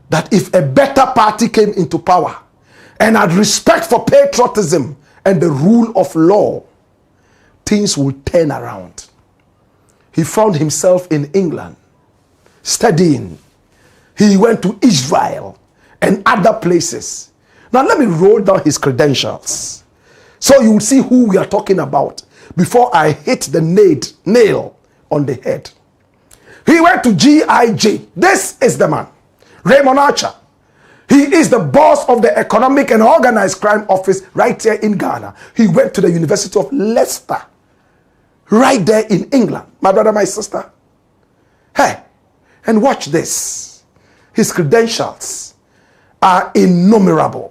that if a better party came into power and had respect for patriotism and the rule of law, things would turn around. He found himself in England studying. He went to Israel and other places. Now let me roll down his credentials so you will see who we are talking about before I hit the nail on the head. He went to GIJ. This is the man, Raymond Atta. He is the boss of the Economic and Organized Crime Office right here in Ghana. He went to the University of Leicester, right there in England. My brother, my sister. Hey, and watch this. His credentials are innumerable.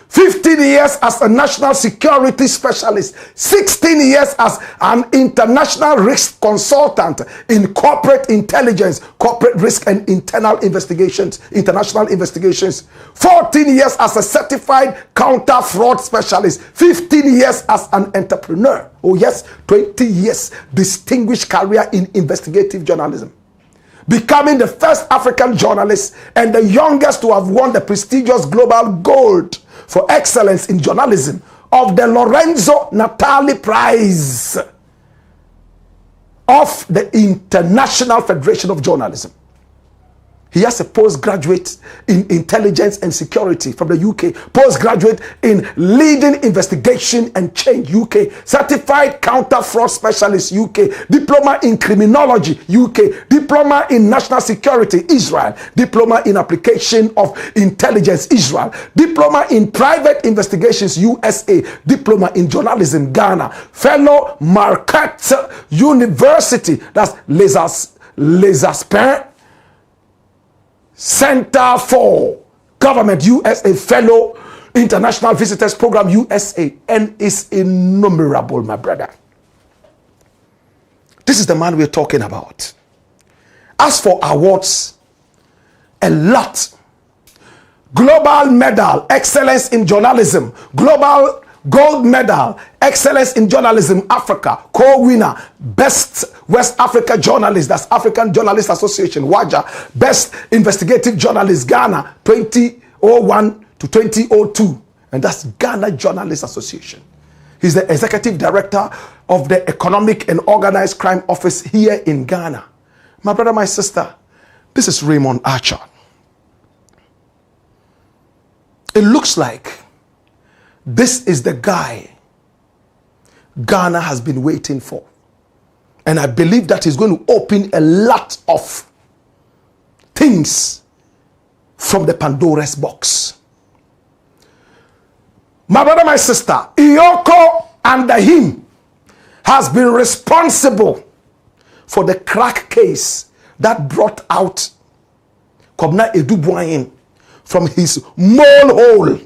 15 years as a national security specialist, 16 years as an international risk consultant in corporate intelligence, corporate risk and international investigations, 14 years as a certified counter fraud specialist, 15 years as an entrepreneur. Oh yes, 20 years distinguished career in investigative journalism. Becoming the first African journalist and the youngest to have won the prestigious Global Gold for excellence in journalism of the Lorenzo Natali Prize of the International Federation of Journalism. He has a postgraduate in intelligence and security from the UK, postgraduate in leading investigation and change UK, certified counter fraud specialist UK, diploma in criminology UK, diploma in national security Israel, diploma in application of intelligence Israel, diploma in private investigations USA, diploma in journalism Ghana, fellow Marquette University, that's Les Aspins Center for Government USA, fellow International Visitors Program USA, and is innumerable, my brother. This is the man we're talking about. As for awards, a lot. Global Medal, Excellence in Journalism, Global Gold medal, excellence in journalism, Africa, co-winner, best West Africa journalist, that's African Journalist Association, WAJA, best investigative journalist, Ghana, 2001 to 2002, and that's Ghana Journalist Association. He's the executive director of the Economic and Organized Crime Office here in Ghana. My brother, my sister, this is Raymond Archer. It looks like this is the guy Ghana has been waiting for. And I believe that he's going to open a lot of things from the Pandora's box. My brother, my sister, Iyoko under him has been responsible for the crack case that brought out Kwabena Adu-Boahene from his mole hole,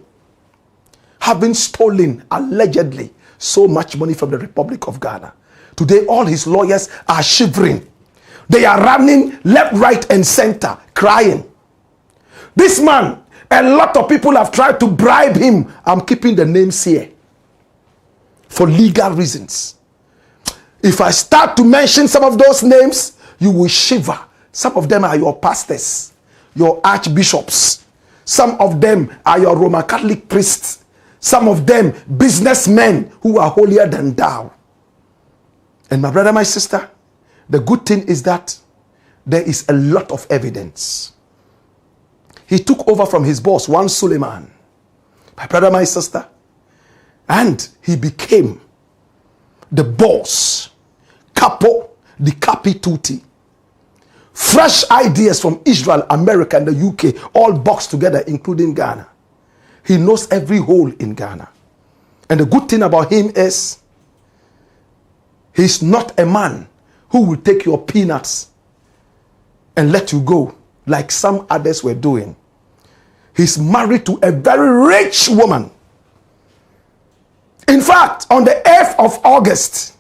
having stolen allegedly so much money from the Republic of Ghana. Today, all his lawyers are shivering. They are running left, right, and center, crying. This man, a lot of people have tried to bribe him. I'm keeping the names here for legal reasons. If I start to mention some of those names, you will shiver. Some of them are your pastors, your archbishops. Some of them are your Roman Catholic priests. Some of them businessmen who are holier than thou. And my brother, my sister, the good thing is that there is a lot of evidence. He took over from his boss, one Suleiman, my brother, my sister, and he became the boss, capo di capi tutti. Fresh ideas from Israel, America, and the UK, all boxed together, including Ghana. He knows every hole in Ghana. And the good thing about him is he's not a man who will take your peanuts and let you go like some others were doing. He's married to a very rich woman. In fact, on the 8th of August,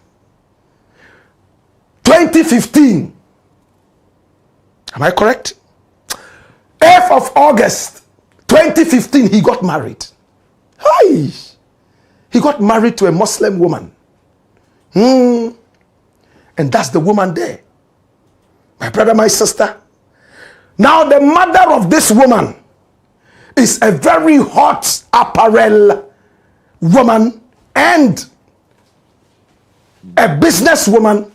2015, am I correct? 8th of August, 2015, he got married. Hi! He got married to a Muslim woman. And that's the woman there. My brother, my sister. Now, the mother of this woman is a very hot apparel woman and a businesswoman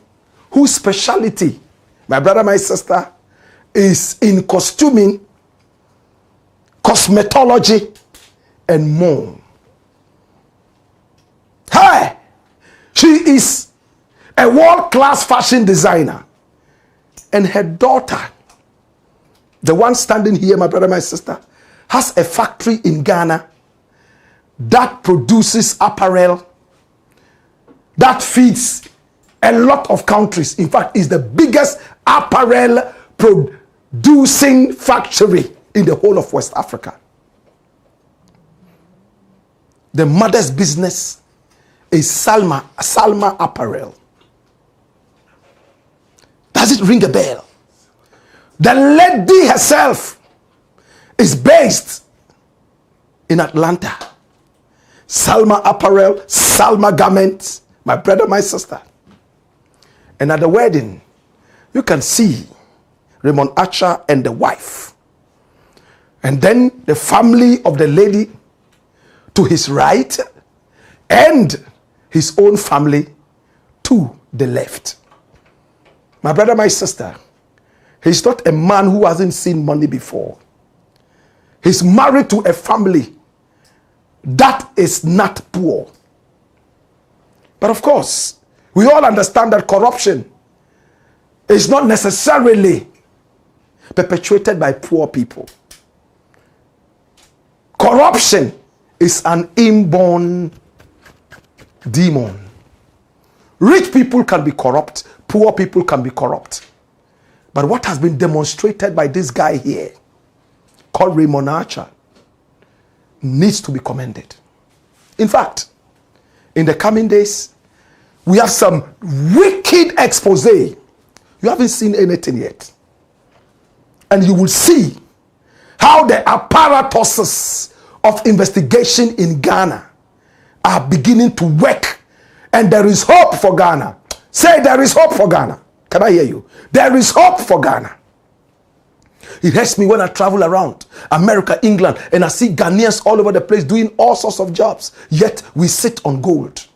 whose specialty, my brother, my sister, is in costuming, cosmetology, and more. Hey, she is a world-class fashion designer. And her daughter, the one standing here, my brother, my sister, has a factory in Ghana that produces apparel that feeds a lot of countries. In fact, it's the biggest apparel producing factory in the whole of West Africa. The mother's business is Salma Apparel. Does it ring a bell? The lady herself is based in Atlanta. Salma Apparel, Salma Garments, my brother, my sister. And at the wedding, you can see Raymond Archer and the wife. And then the family of the lady to his right and his own family to the left. My brother, my sister, he's not a man who hasn't seen money before. He's married to a family that is not poor. But of course, we all understand that corruption is not necessarily perpetuated by poor people. Corruption is an inborn demon. Rich people can be corrupt, poor people can be corrupt. But what has been demonstrated by this guy here, called Raymond Archer, needs to be commended. In fact, in the coming days, we have some wicked expose. You haven't seen anything yet. And you will see how the apparatuses of investigation in Ghana are beginning to work. And there is hope for Ghana. Say, there is hope for Ghana. Can I hear you? There is hope for Ghana. It hurts me when I travel around America, England, and I see Ghanaians all over the place doing all sorts of jobs. Yet we sit on gold.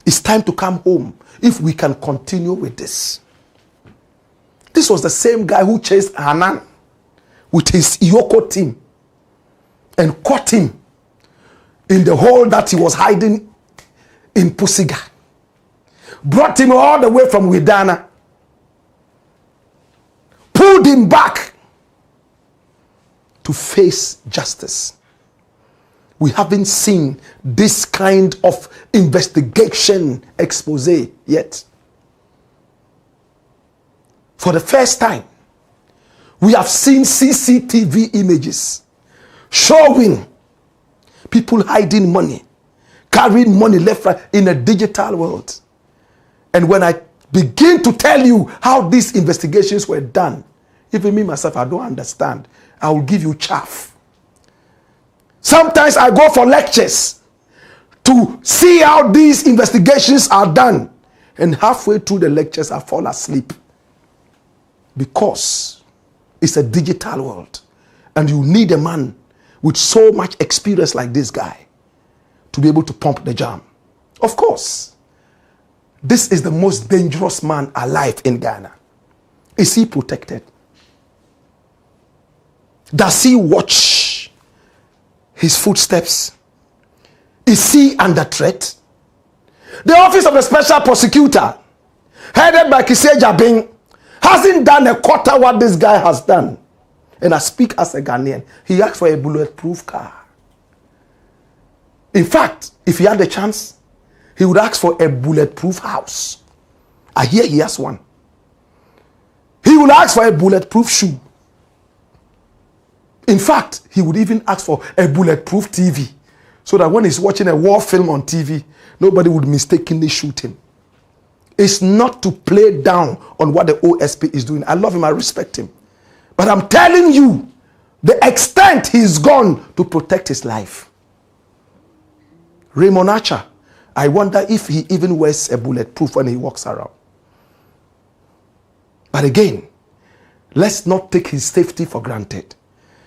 It's time to come home if we can continue with this. This was the same guy who chased Hanan with his Iyoko team and caught him in the hole that he was hiding in Pusiga. Brought him all the way from Widana. Pulled him back to face justice. We haven't seen this kind of investigation expose yet. For the first time, we have seen CCTV images showing people hiding money, carrying money left, right in a digital world. And when I begin to tell you how these investigations were done, even me myself, I don't understand. I will give you chaff. Sometimes I go for lectures to see how these investigations are done. And halfway through the lectures, I fall asleep. Because it's a digital world. And you need a man with so much experience like this guy to be able to pump the jam. Of course, this is the most dangerous man alive in Ghana. Is he protected? Does he watch his footsteps? Is he under threat? The office of the special prosecutor, headed by Kiseja Bing, hasn't done a quarter what this guy has done. And I speak as a Ghanaian. He asked for a bulletproof car. In fact, if he had the chance, he would ask for a bulletproof house. I hear he has one. He would ask for a bulletproof shoe. In fact, he would even ask for a bulletproof TV, so that when he's watching a war film on TV, nobody would mistakenly shoot him. It's not to play down on what the OSP is doing. I love him, I respect him. But I'm telling you, the extent he's gone to protect his life. Raymond Atta, I wonder if he even wears a bulletproof when he walks around. But again, let's not take his safety for granted.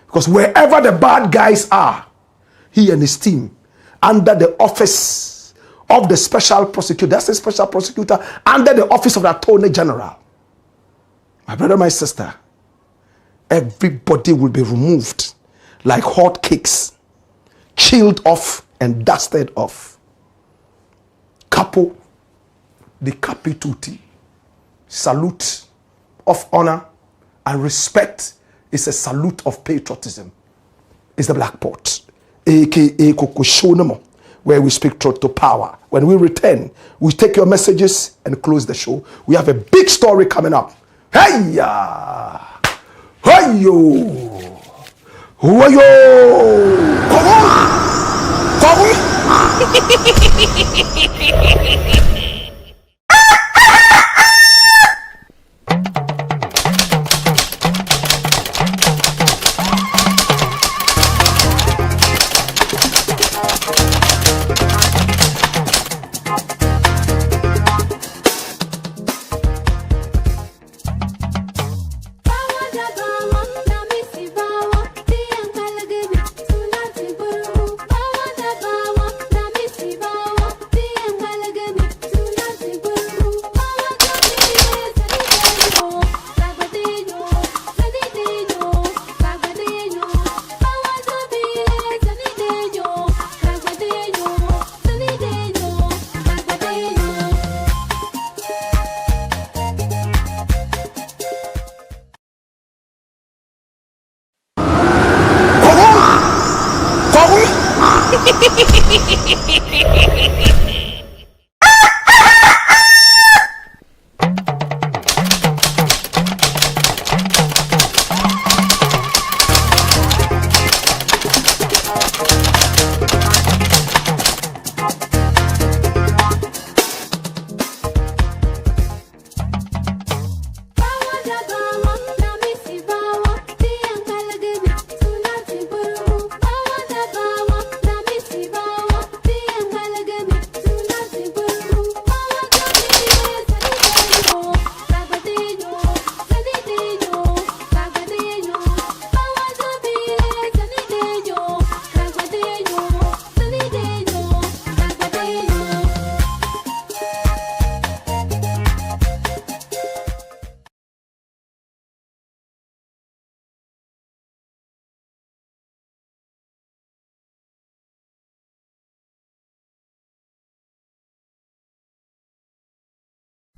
Because wherever the bad guys are, he and his team, under the office of the special prosecutor, that's the special prosecutor, under the office of the Attorney General. My brother, my sister, everybody will be removed like hot cakes, chilled off and dusted off. Capo di capituti. Salute of honor and respect is a salute of patriotism. It's the Blakk Pot, aka Kokoshonamo, where we speak truth to power. When we return, we take your messages and close the show. We have a big story coming up. Hey-ya! Hey-yo! Who-yo!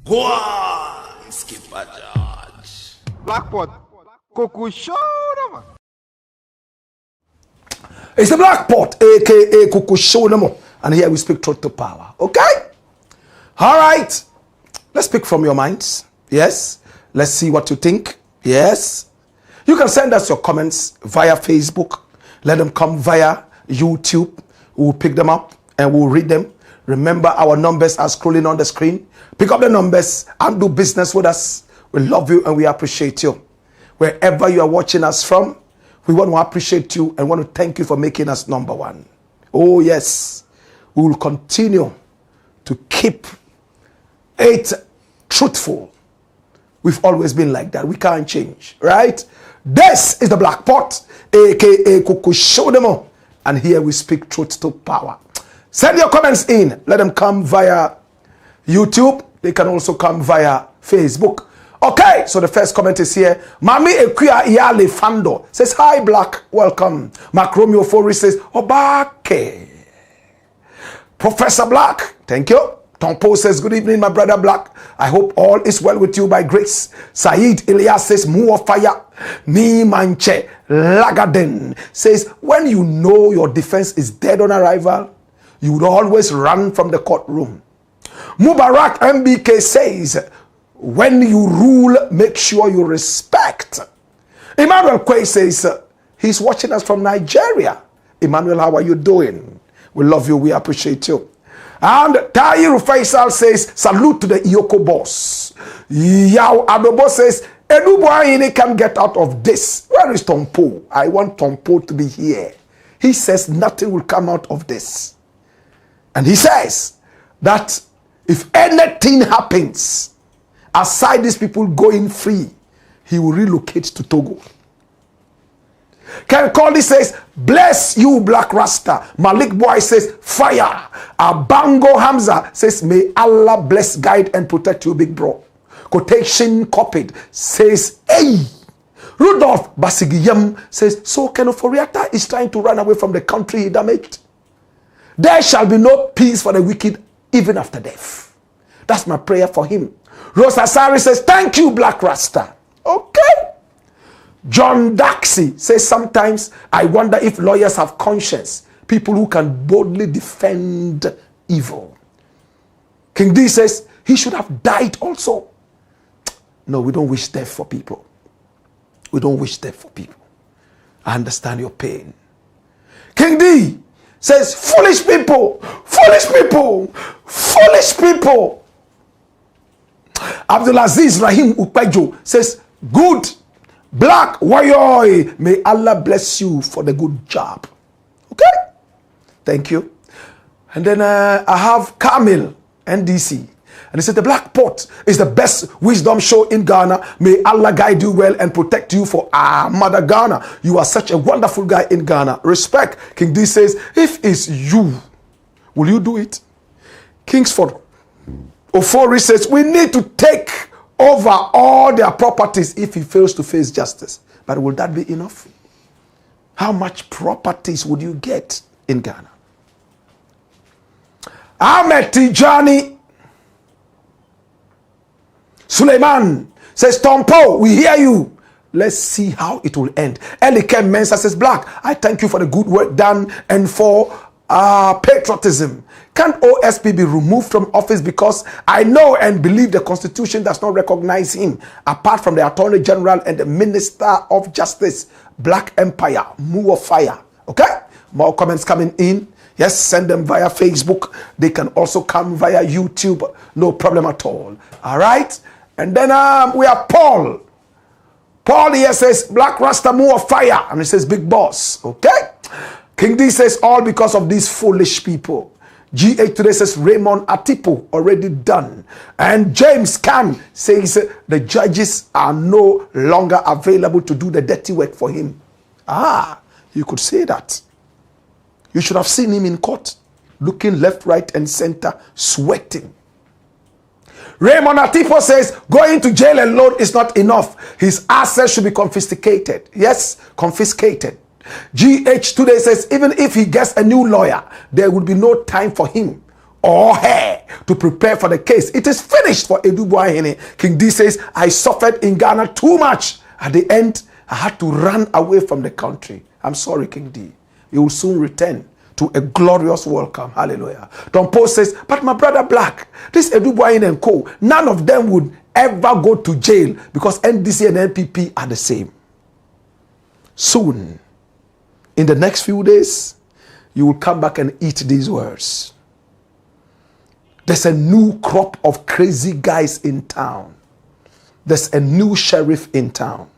Go on, Skipper George. Blackpot. Cuckoo show, man. It's the Blakk Pot, aka Kuku Shonamo, and here we speak truth to power. Okay? All right. Let's speak from your minds. Yes. Let's see what you think. Yes. You can send us your comments via Facebook. Let them come via YouTube. We'll pick them up and we'll read them. Remember, our numbers are scrolling on the screen. Pick up the numbers and do business with us. We love you and we appreciate you. Wherever you are watching us from, we want to appreciate you and want to thank you for making us number one. Oh, yes. We will continue to keep it truthful. We've always been like that. We can't change, right? This is the Blakk Pot, aka Kuku Shonamo, and here we speak truth to power. Send your comments in. Let them come via YouTube. They can also come via Facebook. Okay, so the first comment is here. Mami Ekuya Iyale Fando says, hi Blakk, welcome. Macromeo OFORI says, Obake. Professor Blakk, thank you. Tompo says, good evening, my brother Blakk. I hope all is well with you by grace. Said Elias says, Muo Fire. Ni Manche Lagaden says, when you know your defense is dead on arrival, you would always run from the courtroom. Mubarak MBK says, when you rule, make sure you respect. Emmanuel Kwei says, he's watching us from Nigeria. Emmanuel, how are you doing? We love you. We appreciate you. And Tayiru Faisal says, salute to the Iyoko boss. Yao Adobo says, Adu-Boahene can get out of this. Where is Tompo? I want Tompo to be here. He says nothing will come out of this. And he says that if anything happens, aside these people going free, he will relocate to Togo. Ken Coley says, bless you, Black Rasta. Malik Boy says, fire. Abango Hamza says, may Allah bless, guide, and protect you, big bro. Quotation copied says, hey. Rudolph Basigiyam says, so Ken OFORI-ATTA is trying to run away from the country he damaged. There shall be no peace for the wicked even after death. That's my prayer for him. Rosa Sari says, thank you, Black Rasta. Okay. John Daxi says, sometimes I wonder if lawyers have conscience, people who can boldly defend evil. King D says, he should have died also. No, we don't wish death for people. We don't wish death for people. I understand your pain. King D says, foolish people, foolish people, foolish people. Abdulaziz Rahim Upejo says, good. Blakk warrior, may Allah bless you for the good job. Okay? Thank you. And then I have Kamil, NDC. And he said, the Blakk Pot is the best wisdom show in Ghana. May Allah guide you well and protect you for our mother Ghana. You are such a wonderful guy in Ghana. Respect. King D says, if it's you, will you do it? Kingsford OFORI says, we need to take over all their properties if he fails to face justice. But will that be enough? How much properties would you get in Ghana? Ahmed Tijani Suleiman says, Tompo, we hear you. Let's see how it will end. Elikem Mensa says, Blakk, I thank you for the good work done and for patriotism. Can't OSP be removed from office because I know and believe the Constitution does not recognize him apart from the Attorney General and the Minister of Justice? Black Empire, Muo Fire. Okay? More comments coming in. Yes, send them via Facebook. They can also come via YouTube. No problem at all. All right? And then we have Paul. Paul here says, Black Rasta Muo Fire. And he says, big boss. Okay? King D says, all because of these foolish people. GH today says, Raymond Atipo already done. And James Cam says, the judges are no longer available to do the dirty work for him. Ah, you could say that. You should have seen him in court, looking left, right, and center, sweating. Raymond Atipo says, going to jail alone is not enough. His assets should be confiscated. Yes, confiscated. GH today says, even if he gets a new lawyer, there will be no time for him. or her to prepare for the case. It is finished for Adu-Boahene. King D says, I suffered in Ghana too much. At the end, I had to run away from the country. I'm sorry, King D. You will soon return to a glorious welcome. Hallelujah. Don Paul says, but my brother Blakk, this Adu-Boahene and co, none of them would ever go to jail because NDC and NPP are the same. Soon, in the next few days, you will come back and eat these words. There's a new crop of crazy guys in town. There's a new sheriff in town.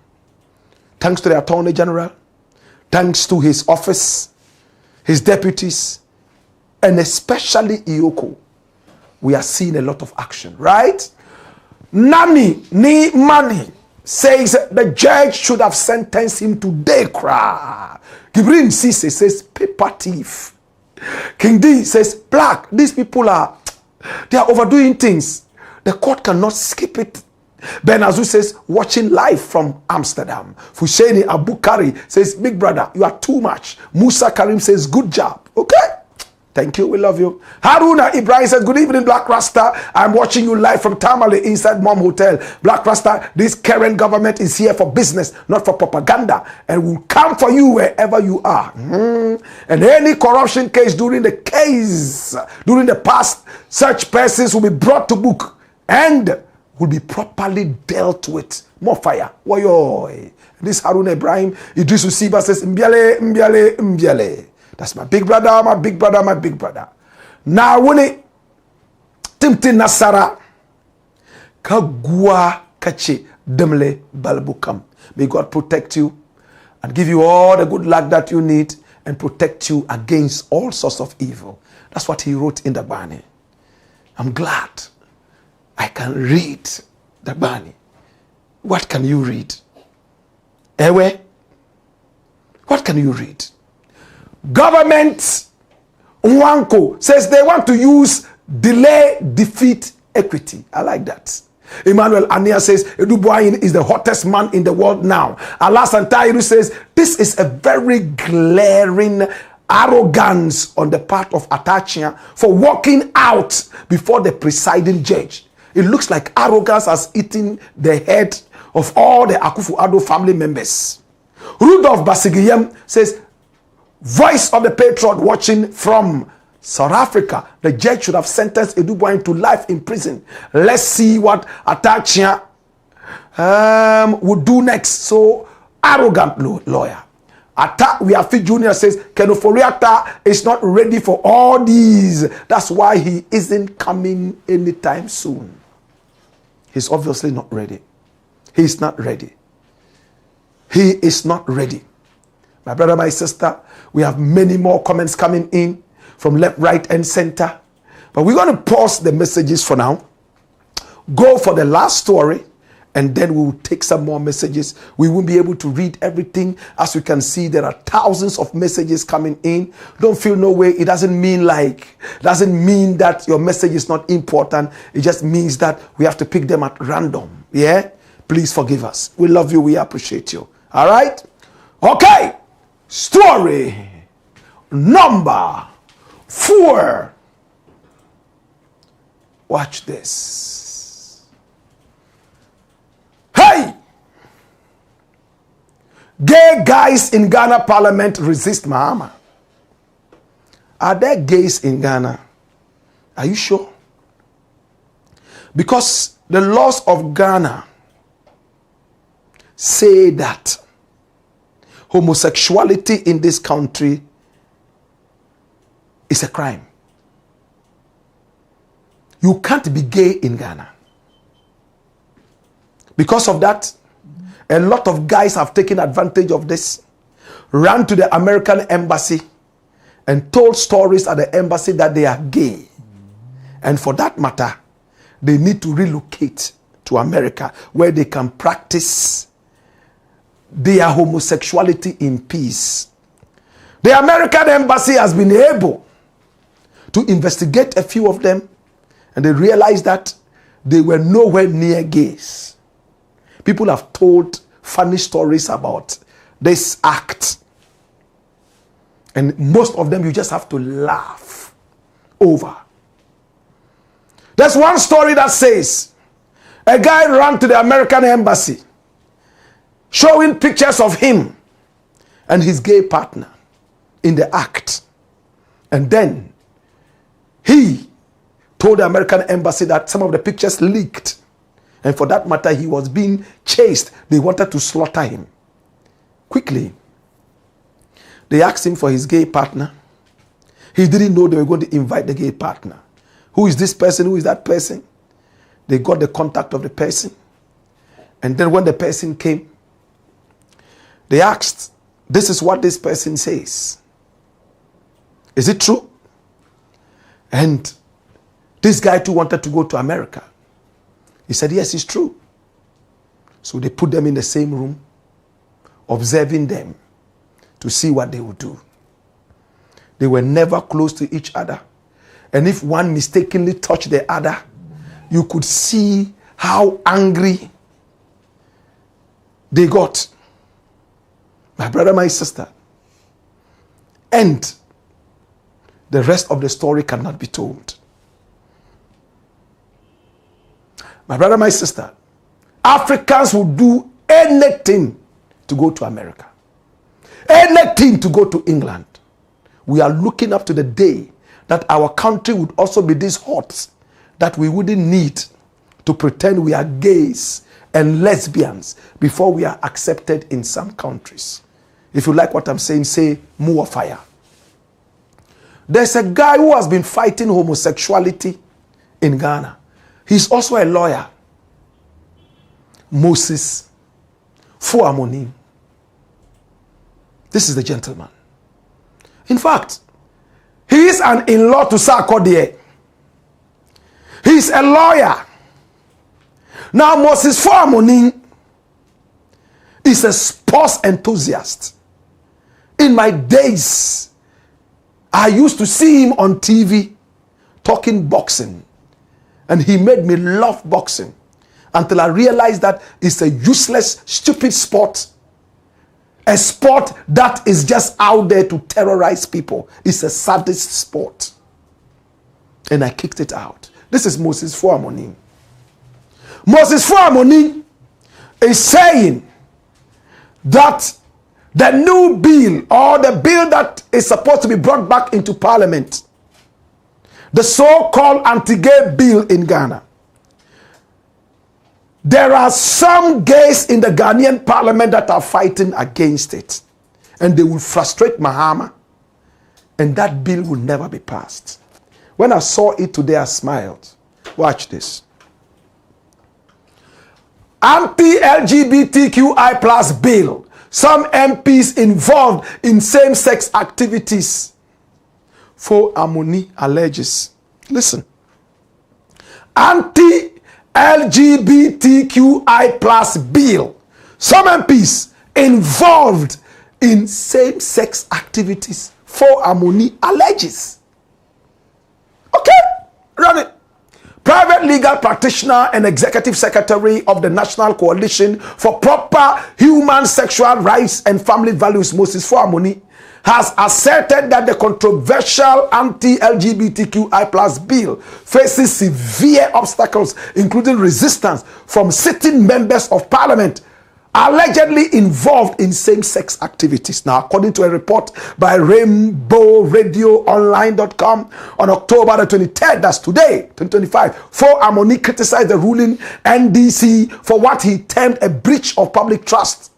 Thanks to the Attorney General, thanks to his office, his deputies, and especially Iyoko, we are seeing a lot of action, right? Nani ni money says the judge should have sentenced him to Dekra. Gibrin Sise says paper thief. King D says Blakk, these people they are overdoing things. The court cannot skip it. Ben Azu says watching live from Amsterdam. Fusheni Abukari says big brother, you are too much. Musa Karim says good job. Okay, thank you, we love you. Haruna Ibrahim says good evening Blakk Rasta, I'm watching you live from Tamale inside Mom Hotel. Blakk Rasta, this current government is here for business, not for propaganda, and will come for you wherever you are. And any corruption case during the past, such persons will be brought to book and will be properly dealt with. More fire. Woyoy. This Haruna Ibrahim, Idris Usiba says, Mbiale, Mbiale, Mbiale. That's my big brother, my big brother, my big brother. Now, when it Timti Nasara Kagua Kachi Demle Balbukam. May God protect you and give you all the good luck that you need and protect you against all sorts of evil. That's what he wrote in the Bani. I'm glad I can read the Bani. What can you read? Ewe? What can you read? Government Nwanko says they want to use delay, defeat, equity. I like that. Emmanuel Ania says Adu-Boahene is the hottest man in the world now. Alas Antairu says this is a very glaring arrogance on the part of Atta Akyea for walking out before the presiding judge. It looks like arrogance has eaten the head of all the Akufo-Addo family members. Rudolph Basigiyem says, voice of the patriot watching from South Africa. The judge should have sentenced Adu-Boahene to life in prison. Let's see what Atta Akyea would do next. So, arrogant lawyer. Atta Akyea Jr. says, OFORI-ATTA is not ready for all these. That's why he isn't coming anytime soon. He's obviously not ready. He's not ready. He is not ready. My brother, my sister, we have many more comments coming in from left, right, and center. But we're going to pause the messages for now. Go for the last story. And then we will take some more messages. We won't be able to read everything. As you can see, there are thousands of messages coming in. Don't feel no way. It doesn't mean that your message is not important. It just means that we have to pick them at random. Yeah? Please forgive us. We love you. We appreciate you. All right? Okay. Story number 4. Watch this. Hey! Gay guys in Ghana Parliament resist Mahama. Are there gays in Ghana? Are you sure? Because the laws of Ghana say that homosexuality in this country is a crime. You can't be gay in Ghana. Because of that, a lot of guys have taken advantage of this, ran to the American embassy and told stories at the embassy that they are gay. And for that matter, they need to relocate to America where they can practice their homosexuality in peace. The American embassy has been able to investigate a few of them, and they realized that they were nowhere near gays. People have told funny stories about this act. And most of them you just have to laugh over. There's one story that says a guy ran to the American embassy showing pictures of him and his gay partner in the act. And then he told the American embassy that some of the pictures leaked. And for that matter, he was being chased. They wanted to slaughter him. Quickly, they asked him for his gay partner. He didn't know they were going to invite the gay partner. Who is this person? Who is that person? They got the contact of the person. And then when the person came, they asked, this is what this person says. Is it true? And this guy too wanted to go to America. He said, yes, it's true. So they put them in the same room, observing them to see what they would do. They were never close to each other. And if one mistakenly touched the other, you could see how angry they got. My brother, my sister. And the rest of the story cannot be told. My brother, my sister, Africans will do anything to go to America. Anything to go to England. We are looking up to the day that our country would also be this hot that we wouldn't need to pretend we are gays and lesbians before we are accepted in some countries. If you like what I'm saying, say more fire. There's a guy who has been fighting homosexuality in Ghana. He's also a lawyer. Moses Fuamoni. This is the gentleman. In fact, he is an in-law to Sarkodie. He's a lawyer. Now Moses Fuamoni is a sports enthusiast. In my days, I used to see him on TV talking boxing. And he made me love boxing until I realized that it's a useless, stupid sport. A sport that is just out there to terrorize people. It's a sadist sport. And I kicked it out. This is Moses Fuamoni. Moses Fuamoni is saying that the new bill, or the bill that is supposed to be brought back into parliament, the so-called anti-gay bill in Ghana, there are some gays in the Ghanaian parliament that are fighting against it. And they will frustrate Mahama. And that bill will never be passed. When I saw it today, I smiled. Watch this. Anti-LGBTQI plus bill. Some MPs involved in same-sex activities. Fuamoni alleges. Listen. Anti-LGBTQI plus bill. Some MPs involved in same-sex activities. Fuamoni alleges. Okay, run it. Private legal practitioner and executive secretary of the National Coalition for Proper Human Sexual Rights and Family Values, Moses Fuamoni, has asserted that the controversial anti-LGBTQI plus bill faces severe obstacles, including resistance from sitting members of parliament allegedly involved in same-sex activities. Now, according to a report by RainbowRadioOnline.com on October the 23rd, that's today, 2025, Fuamoni criticized the ruling NDC for what he termed a breach of public trust,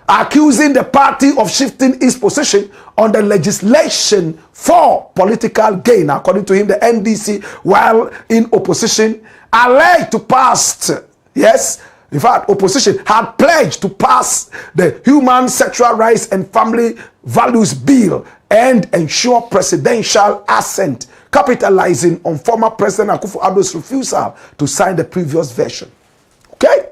accusing the party of shifting its position on the legislation for political gain. According to him, the NDC, while in opposition, alleged to pass, yes, in fact, opposition had pledged to pass the Human Sexual Rights and Family Values Bill and ensure presidential assent, capitalizing on former President Akufo-Addo's refusal to sign the previous version. Okay?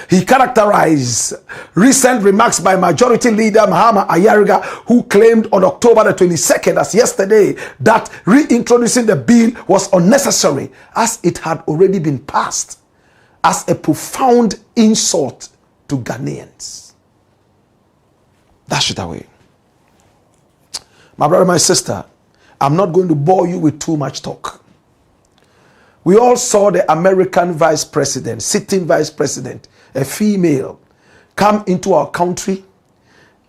He characterized recent remarks by Majority Leader Mahama Ayariga, who claimed on October the 22nd, as yesterday, that reintroducing the bill was unnecessary as it had already been passed, as a profound insult to Ghanaians. Dash it away. My brother, my sister, I'm not going to bore you with too much talk. We all saw the American vice president, sitting vice president, a female, come into our country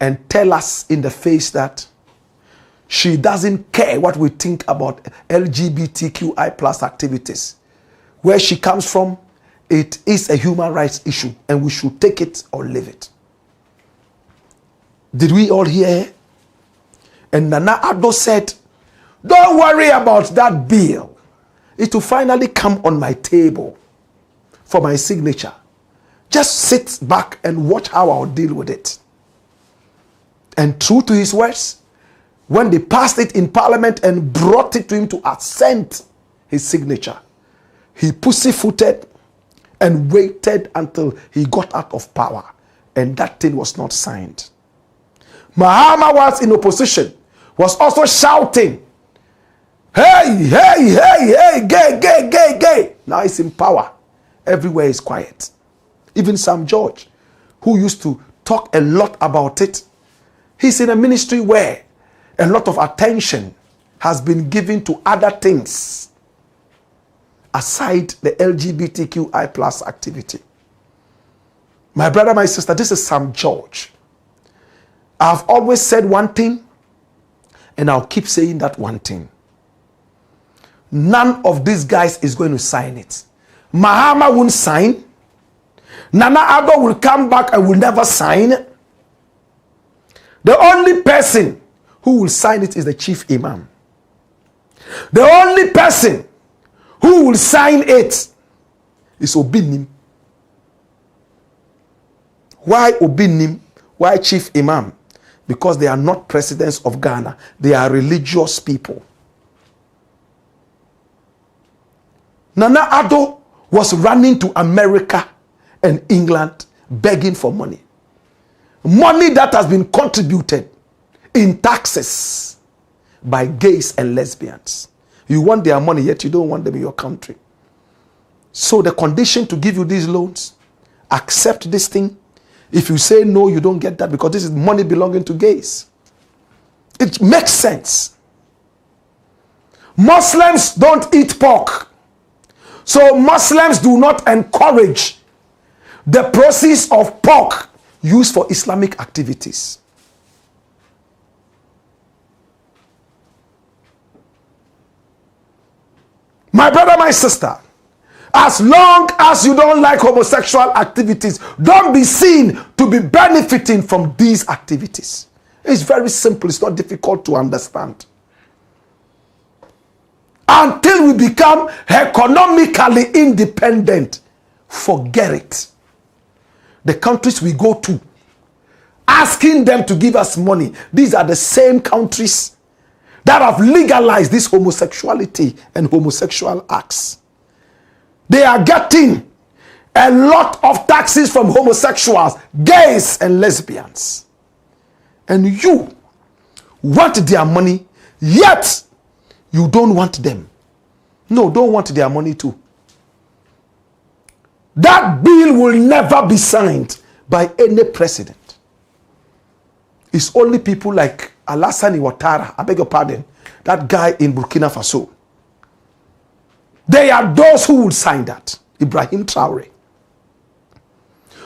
and tell us in the face that she doesn't care what we think about LGBTQI plus activities. Where she comes from, it is a human rights issue and we should take it or leave it. Did we all hear her? And Nana Addo said, don't worry about that bill. It will finally come on my table for my signature. Just sit back and watch how I'll deal with it. And true to his words, when they passed it in parliament and brought it to him to assent his signature, he pussyfooted and waited until he got out of power. And that thing was not signed. Mahama was in opposition, was also shouting, hey, hey, hey, hey, gay, gay, gay, gay. Now he's in power. Everywhere is quiet. Even Sam George, who used to talk a lot about it, he's in a ministry where a lot of attention has been given to other things aside the LGBTQI plus activity. My brother, my sister, this is Sam George. I've always said one thing, and I'll keep saying that one thing. None of these guys is going to sign it. Mahama won't sign. Nana Addo will come back and will never sign. The only person who will sign it is the chief imam. The only person who will sign it is Obinim. Why Obinim? Why chief imam? Because they are not presidents of Ghana. They are religious people. Nana Addo was running to America and England begging for money. Money that has been contributed in taxes by gays and lesbians. You want their money, yet you don't want them in your country. So the condition to give you these loans, accept this thing. If you say no, you don't get that because this is money belonging to gays. It makes sense. Muslims don't eat pork. So Muslims do not encourage the proceeds of pork used for Islamic activities. My brother, my sister, as long as you don't like homosexual activities, don't be seen to be benefiting from these activities. It's very simple. It's not difficult to understand. Until we become economically independent, forget it. The countries we go to, asking them to give us money, these are the same countries that have legalized this homosexuality and homosexual acts. They are getting a lot of taxes from homosexuals, gays and lesbians. And you want their money, yet you don't want them. No, don't want their money too. That bill will never be signed by any president. It's only people like Alassane Ouattara, I beg your pardon, that guy in Burkina Faso. They are those who will sign that. Ibrahim Traore.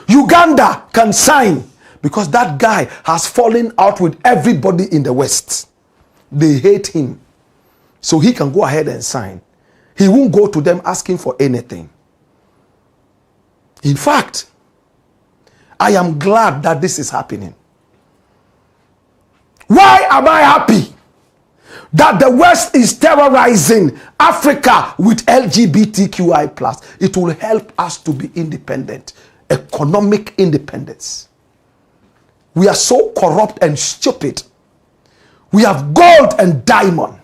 Uganda can sign because that guy has fallen out with everybody in the West. They hate him. So he can go ahead and sign. He won't go to them asking for anything. In fact, I am glad that this is happening. Why am I happy that the West is terrorizing Africa with LGBTQI+? It will help us to be independent, economic independence. We are so corrupt and stupid. We have gold and diamond.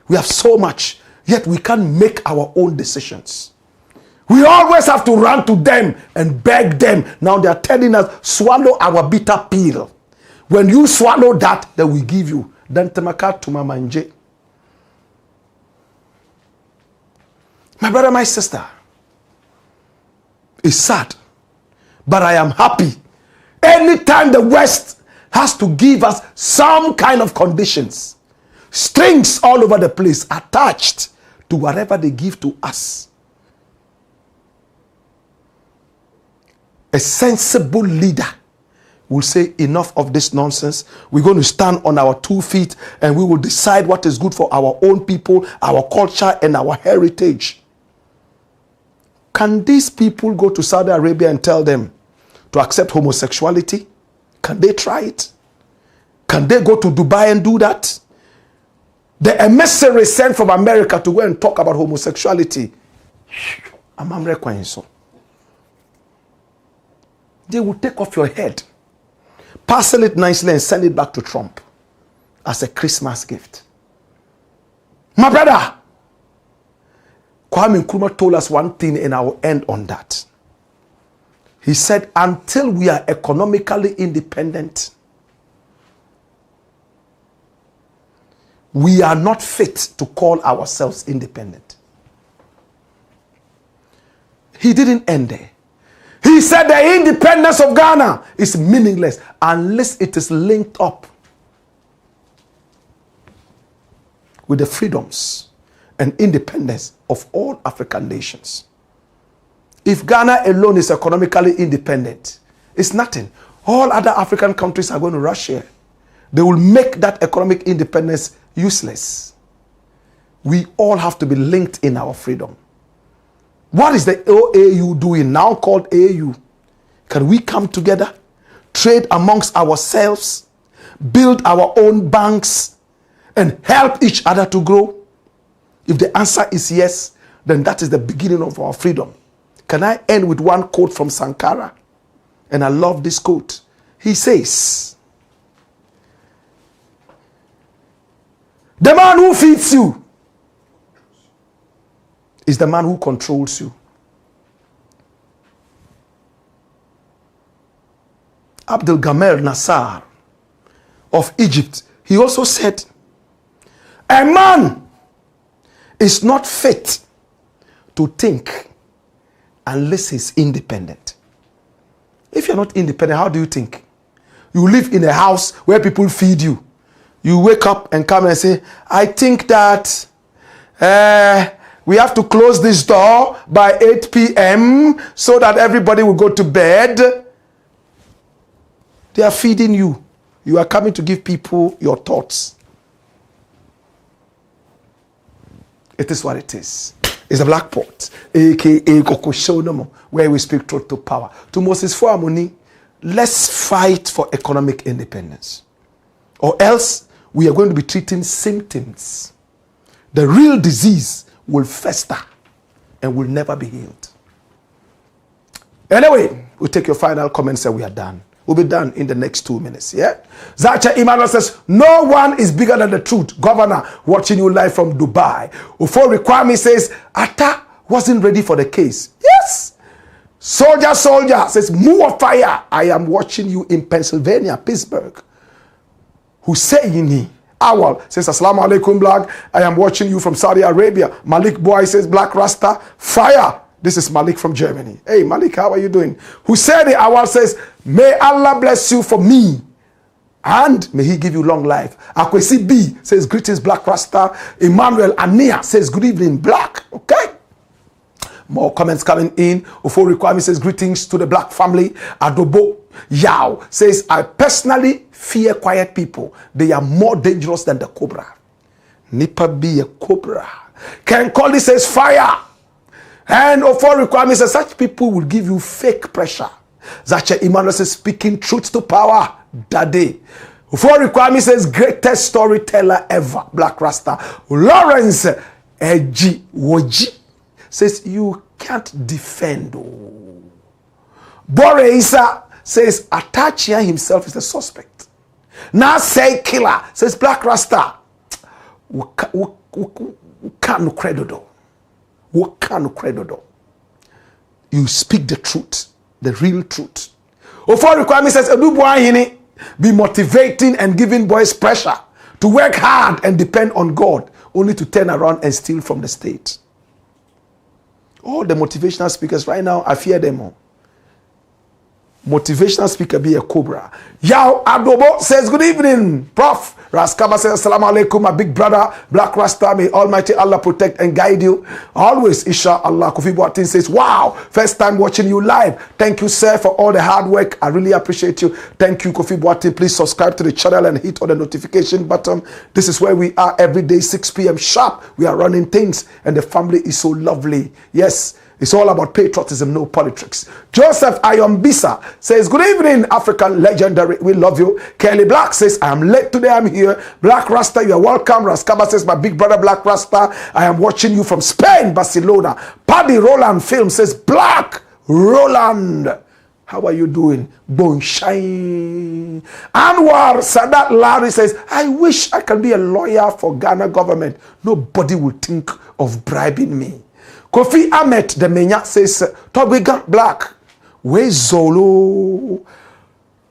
We have so much, yet we can't make our own decisions. We always have to run to them and beg them. Now they are telling us, swallow our bitter pill. When you swallow that, then we give you. Then temaka tumamanje. My brother, my sister, it's sad, but I am happy. Anytime the West has to give us some kind of conditions, strings all over the place attached to whatever they give to us. A sensible leader will say, enough of this nonsense. We're going to stand on our 2 feet and we will decide what is good for our own people, our culture, and our heritage. Can these people go to Saudi Arabia and tell them to accept homosexuality? Can they try it? Can they go to Dubai and do that? The emissary sent from America to go and talk about homosexuality. They will take off your head, parcel it nicely, and send it back to Trump as a Christmas gift. My brother, Kwame Nkrumah told us one thing, and I will end on that. He said, until we are economically independent, we are not fit to call ourselves independent. He didn't end there. He said the independence of Ghana is meaningless unless it is linked up with the freedoms and independence of all African nations. If Ghana alone is economically independent, it's nothing. All other African countries are going to rush here. They will make that economic independence useless. We all have to be linked in our freedom. What is the OAU doing now, called AU? Can we come together, trade amongst ourselves, build our own banks, and help each other to grow? If the answer is yes, then that is the beginning of our freedom. Can I end with one quote from Sankara? And I love this quote. He says, the man who feeds you is the man who controls you. Abdel Gamal Nasser of Egypt, he also said, a man is not fit to think unless he's independent. If you're not independent, how do you think? You live in a house where people feed you. You wake up and come and say, I think that we have to close this door by 8 p.m. so that everybody will go to bed. They are feeding you. You are coming to give people your thoughts. It is what it is. It's a Blakk Pot, aka Kokoshonomo, where we speak truth to power. To Moses Fuamuni, let's fight for economic independence. Or else we are going to be treating symptoms. The real disease will fester and will never be healed. Anyway, we'll take your final comments and we are done. We'll be done in the next 2 minutes, yeah? Zacha Emmanuel says, no one is bigger than the truth. Governor, watching you live from Dubai. OFORI-ATTA says, Atta wasn't ready for the case. Yes! Soldier says, move fire. I am watching you in Pennsylvania, Pittsburgh. Husseini Awal says, Assalamu alaikum, Blakk. I am watching you from Saudi Arabia. Malik Boy says, Blakk Rasta, fire. This is Malik from Germany. Hey, Malik, how are you doing? Husseini Awal says, may Allah bless you for me. And may he give you long life. Akwesi B says, greetings, Blakk Rasta. Emmanuel Ania says, good evening, Blakk. Okay. More comments coming in. OFORI-ATTA says, greetings to the Blakk family. Adobo Yao says, I personally fear quiet people. They are more dangerous than the cobra. Nipa be a cobra. Ken Colley says, fire. And OFORI-ATTA says, such people will give you fake pressure. Zacha Emmanuel says, speaking truth to power. Daddy. OFORI-ATTA says, greatest storyteller ever. Blakk Rasta. Lawrence Eji Woji says, you can't defend. Bore Isa says, Atta Akyea himself is the suspect. Now say killer says, Blakk Rasta. Can't credo. You speak the truth, the real truth. OFORI-ATTA says, Adu-Boahene, be motivating and giving boys pressure to work hard and depend on God, only to turn around and steal from the state. All the motivational speakers right now, I fear them all. Motivational speaker be a cobra. Yao Adobo says, good evening, Prof. Raskaba says, assalamu alaikum, my big brother, Blakk Rasta. May Almighty Allah protect and guide you. Always, inshallah. Kofi Boateng says, wow, first time watching you live. Thank you, sir, for all the hard work. I really appreciate you. Thank you, Kofi Boateng. Please subscribe to the channel and hit on the notification button. This is where we are every day, 6 p.m. sharp. We are running things, and the family is so lovely. Yes. It's all about patriotism, no politics. Joseph Ayombisa says, good evening, African legendary. We love you. Kelly Blakk says, I am late today. I'm here. Blakk Rasta, you are welcome. Raskaba says, my big brother, Blakk Rasta. I am watching you from Spain, Barcelona. Paddy Roland Film says, Blakk Roland. How are you doing? Bone shine. Anwar Sadat Larry says, I wish I could be a lawyer for Ghana government. Nobody will think of bribing me. Kofi Ahmed the Menya says, Tobiga Blakk, where's Zolo?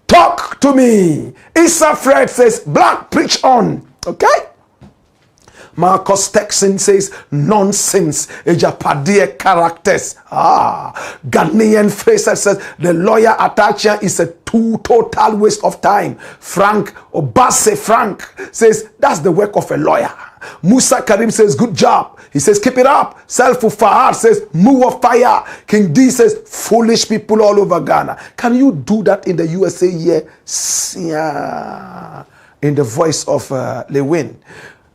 Talk to me. Issa Fred says, Blakk, preach on. Okay? Marcus Texan says, nonsense. Ejapadie characters. Ghanaian Fraser says, the lawyer Atta Akyea is a total waste of time. Frank Obase Frank says, that's the work of a lawyer. Musa Karim says, good job. He says, keep it up. Selfu Fahad says, move of fire. King D says, foolish people all over Ghana. Can you do that in the USA? Yeah. In the voice of Lewin.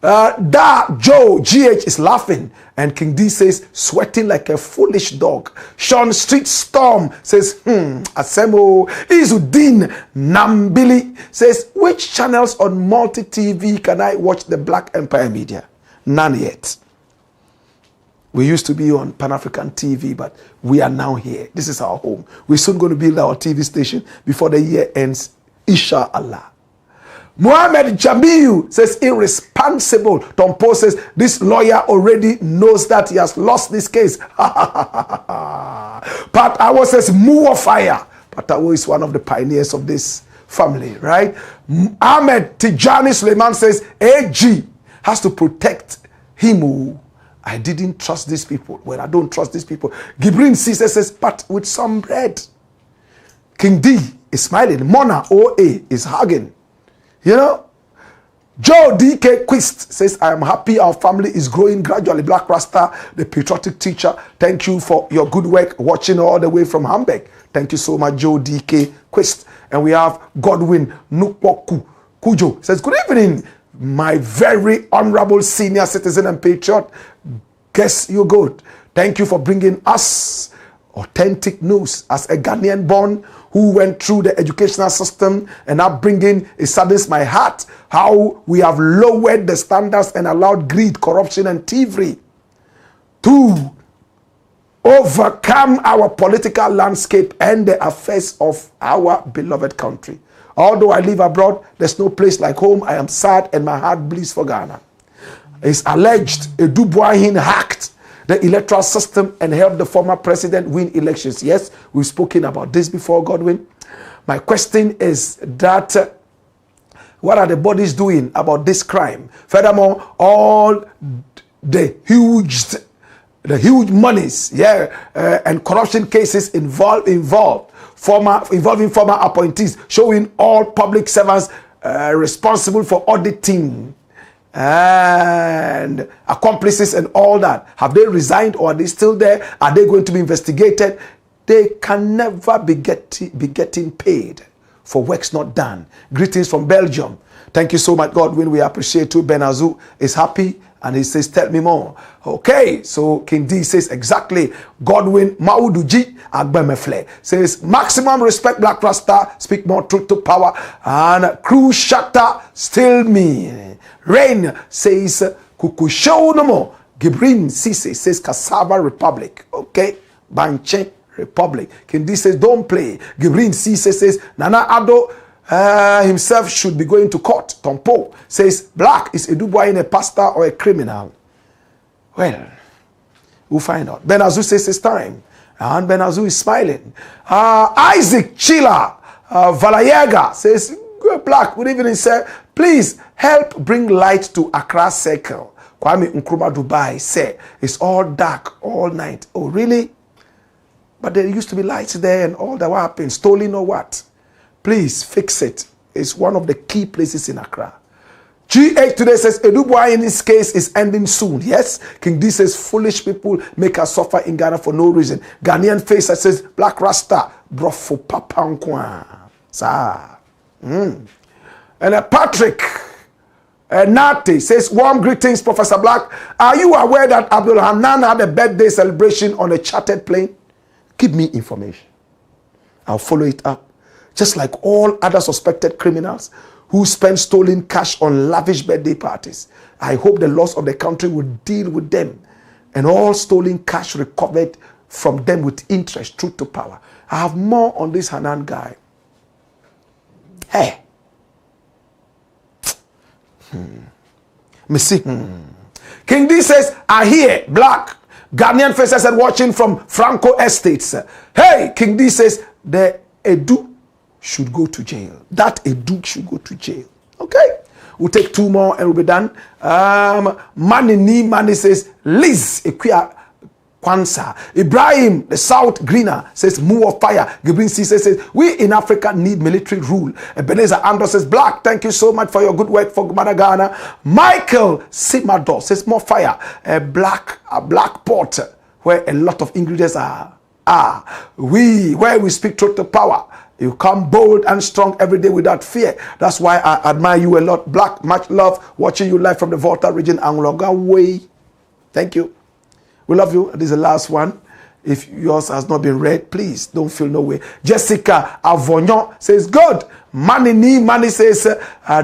Joe GH is laughing, and King D says, sweating like a foolish dog. Sean Street Storm says, Asemo. Izuddin Nambili says, which channels on multi TV can I watch the Black Empire Media? None yet. We used to be on Pan-African TV, but we are now here. This is our home. We're soon going to build our TV station before the year ends, inshallah. Mohammed Jamiu says, irresponsible. Tompo says, this lawyer already knows that he has lost this case. Pat Awo says, move fire. Pat Awo is one of the pioneers of this family, right? Ahmed Tijani Suleiman says, AG has to protect him. I didn't trust these people. Well, I don't trust these people. Gibrin Cisse says, but with some bread. King D is smiling. Mona OA is hugging. You know, Joe DK Quist says, I am happy our family is growing gradually. Blakk Rasta, the patriotic teacher. Thank you for your good work watching all the way from Hamburg. Thank you so much, Joe DK Quist. And we have Godwin Nukwoku Kujo says, good evening, my very honorable senior citizen and patriot. Guess you're good. Thank you for bringing us authentic news as a Ghanaian born who went through the educational system and upbringing. It saddens my heart how we have lowered the standards and allowed greed, corruption, and thievery to overcome our political landscape and the affairs of our beloved country. Although I live abroad, there's no place like home. I am sad and my heart bleeds for Ghana. It's alleged Adu-Boahene hacked the electoral system and helped the former president win elections. Yes, we've spoken about this before, Godwin. My question is that what are the bodies doing about this crime? Furthermore, all the huge monies, and corruption cases involving former appointees, showing all public servants responsible for auditing and accomplices and all that. Have they resigned or are they still there? Are they going to be investigated? They can never be getting paid for works not done. Greetings from Belgium. Thank you so much, Godwin. We appreciate you. Benazu is happy and he says, tell me more. Okay, so King D says exactly. Godwin Mauduji Agbemefle says, maximum respect, Blakk Rasta, speak more truth to power. And Crew Shatter, still me. Rain says, Kukusho no more. Gibrin Cisse says, Cassava Republic. Okay, Banche Republic. King D says, don't play. Gibrin Cisse says, Nana Ado himself should be going to court. Tompo says, Blakk, is Adu-Boahene a pastor or a criminal? Well, we'll find out. Benazu says it's time. And Benazu is smiling. Isaac Chila Valayega says, Blakk, good evening, sir. Please help bring light to Accra Circle. Kwame Nkrumah Dubai say, it's all dark all night. Oh, really? But there used to be lights there and all that. What happened? Stolen or what? Please fix it. It's one of the key places in Accra. GH today says Adu-Boahene's case is ending soon. Yes. King D says foolish people make us suffer in Ghana for no reason. Ghanaian face that says Blakk Rasta brofo papankwa. Sa. And Patrick Nate says warm greetings, Professor Blakk. Are you aware that Abdul Hanan had a birthday celebration on a chartered plane? Give me information. I'll follow it up. Just like all other suspected criminals who spend stolen cash on lavish birthday parties. I hope the laws of the country will deal with them and all stolen cash recovered from them with interest, truth to power. I have more on this Hanan guy. Hey. Me see. King D says, I hear Blakk. Ghanaian face said watching from Franco Estates. Hey, King D says, the Edu should go to jail. That Edu should go to jail. Okay? We'll take 2 more and we'll be done. Mani says, Liz Akyea Kwansa. Ibrahim, the South Greener, says, move of fire. Gibrin C says, we in Africa need military rule. Ebenezer Ando says, Blakk, thank you so much for your good work for Ghana. Michael Simador says, more fire. A black pot where a lot of ingredients are. Where we speak truth to power. You come bold and strong every day without fear. That's why I admire you a lot. Blakk, much love. Watching you live from the Volta region, Angloga way. Thank you. We love you. This is the last one. If yours has not been read, please don't feel no way. Jessica Avognon says, good. Mani says,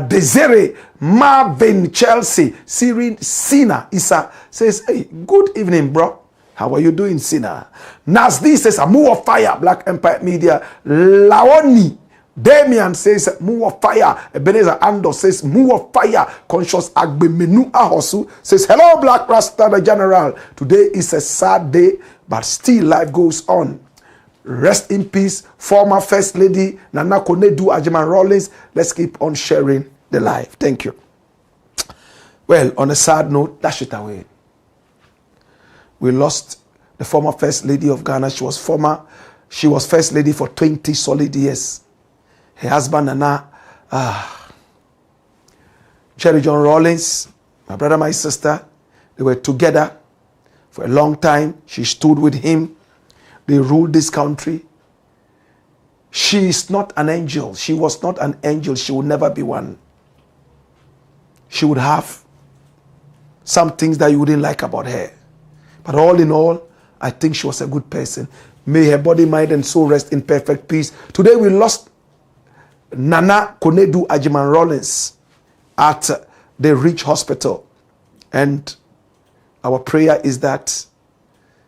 Desiree, Marvin Chelsea, Sina Isa says, hey, good evening, bro. How are you doing, Sina? Nasdi says, a move of fire. Black Empire Media. Laoni Damian says, move of fire. Ebenezer Ando says, move of fire. Conscious Agbemenu Ahosu says, hello, Blakk Rasta the General. Today is a sad day, but still life goes on. Rest in peace, former First Lady Nana Konedu Agyemang-Rawlings. Let's keep on sharing the life. Thank you. Well, on a sad note, dash it away. We lost the former First Lady of Ghana. She was First Lady for 20 solid years. Her husband, Nana, Cherry John Rawlings, my brother, my sister, they were together for a long time. She stood with him. They ruled this country. She is not an angel. She was not an angel. She will never be one. She would have some things that you wouldn't like about her. But all in all, I think she was a good person. May her body, mind, and soul rest in perfect peace. Today we lost Nana Konedu Agyemang-Rawlings at the Reach Hospital. And our prayer is that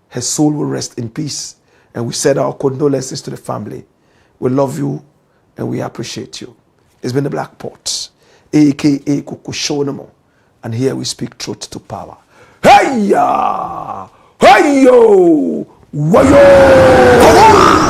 her soul will rest in peace. And we send our condolences to the family. We love you and we appreciate you. It's been the Black Pot, a.k.a. Kukushonamo. And here we speak truth to power. Hey-ya! Hey-yo! Wayo! Come on!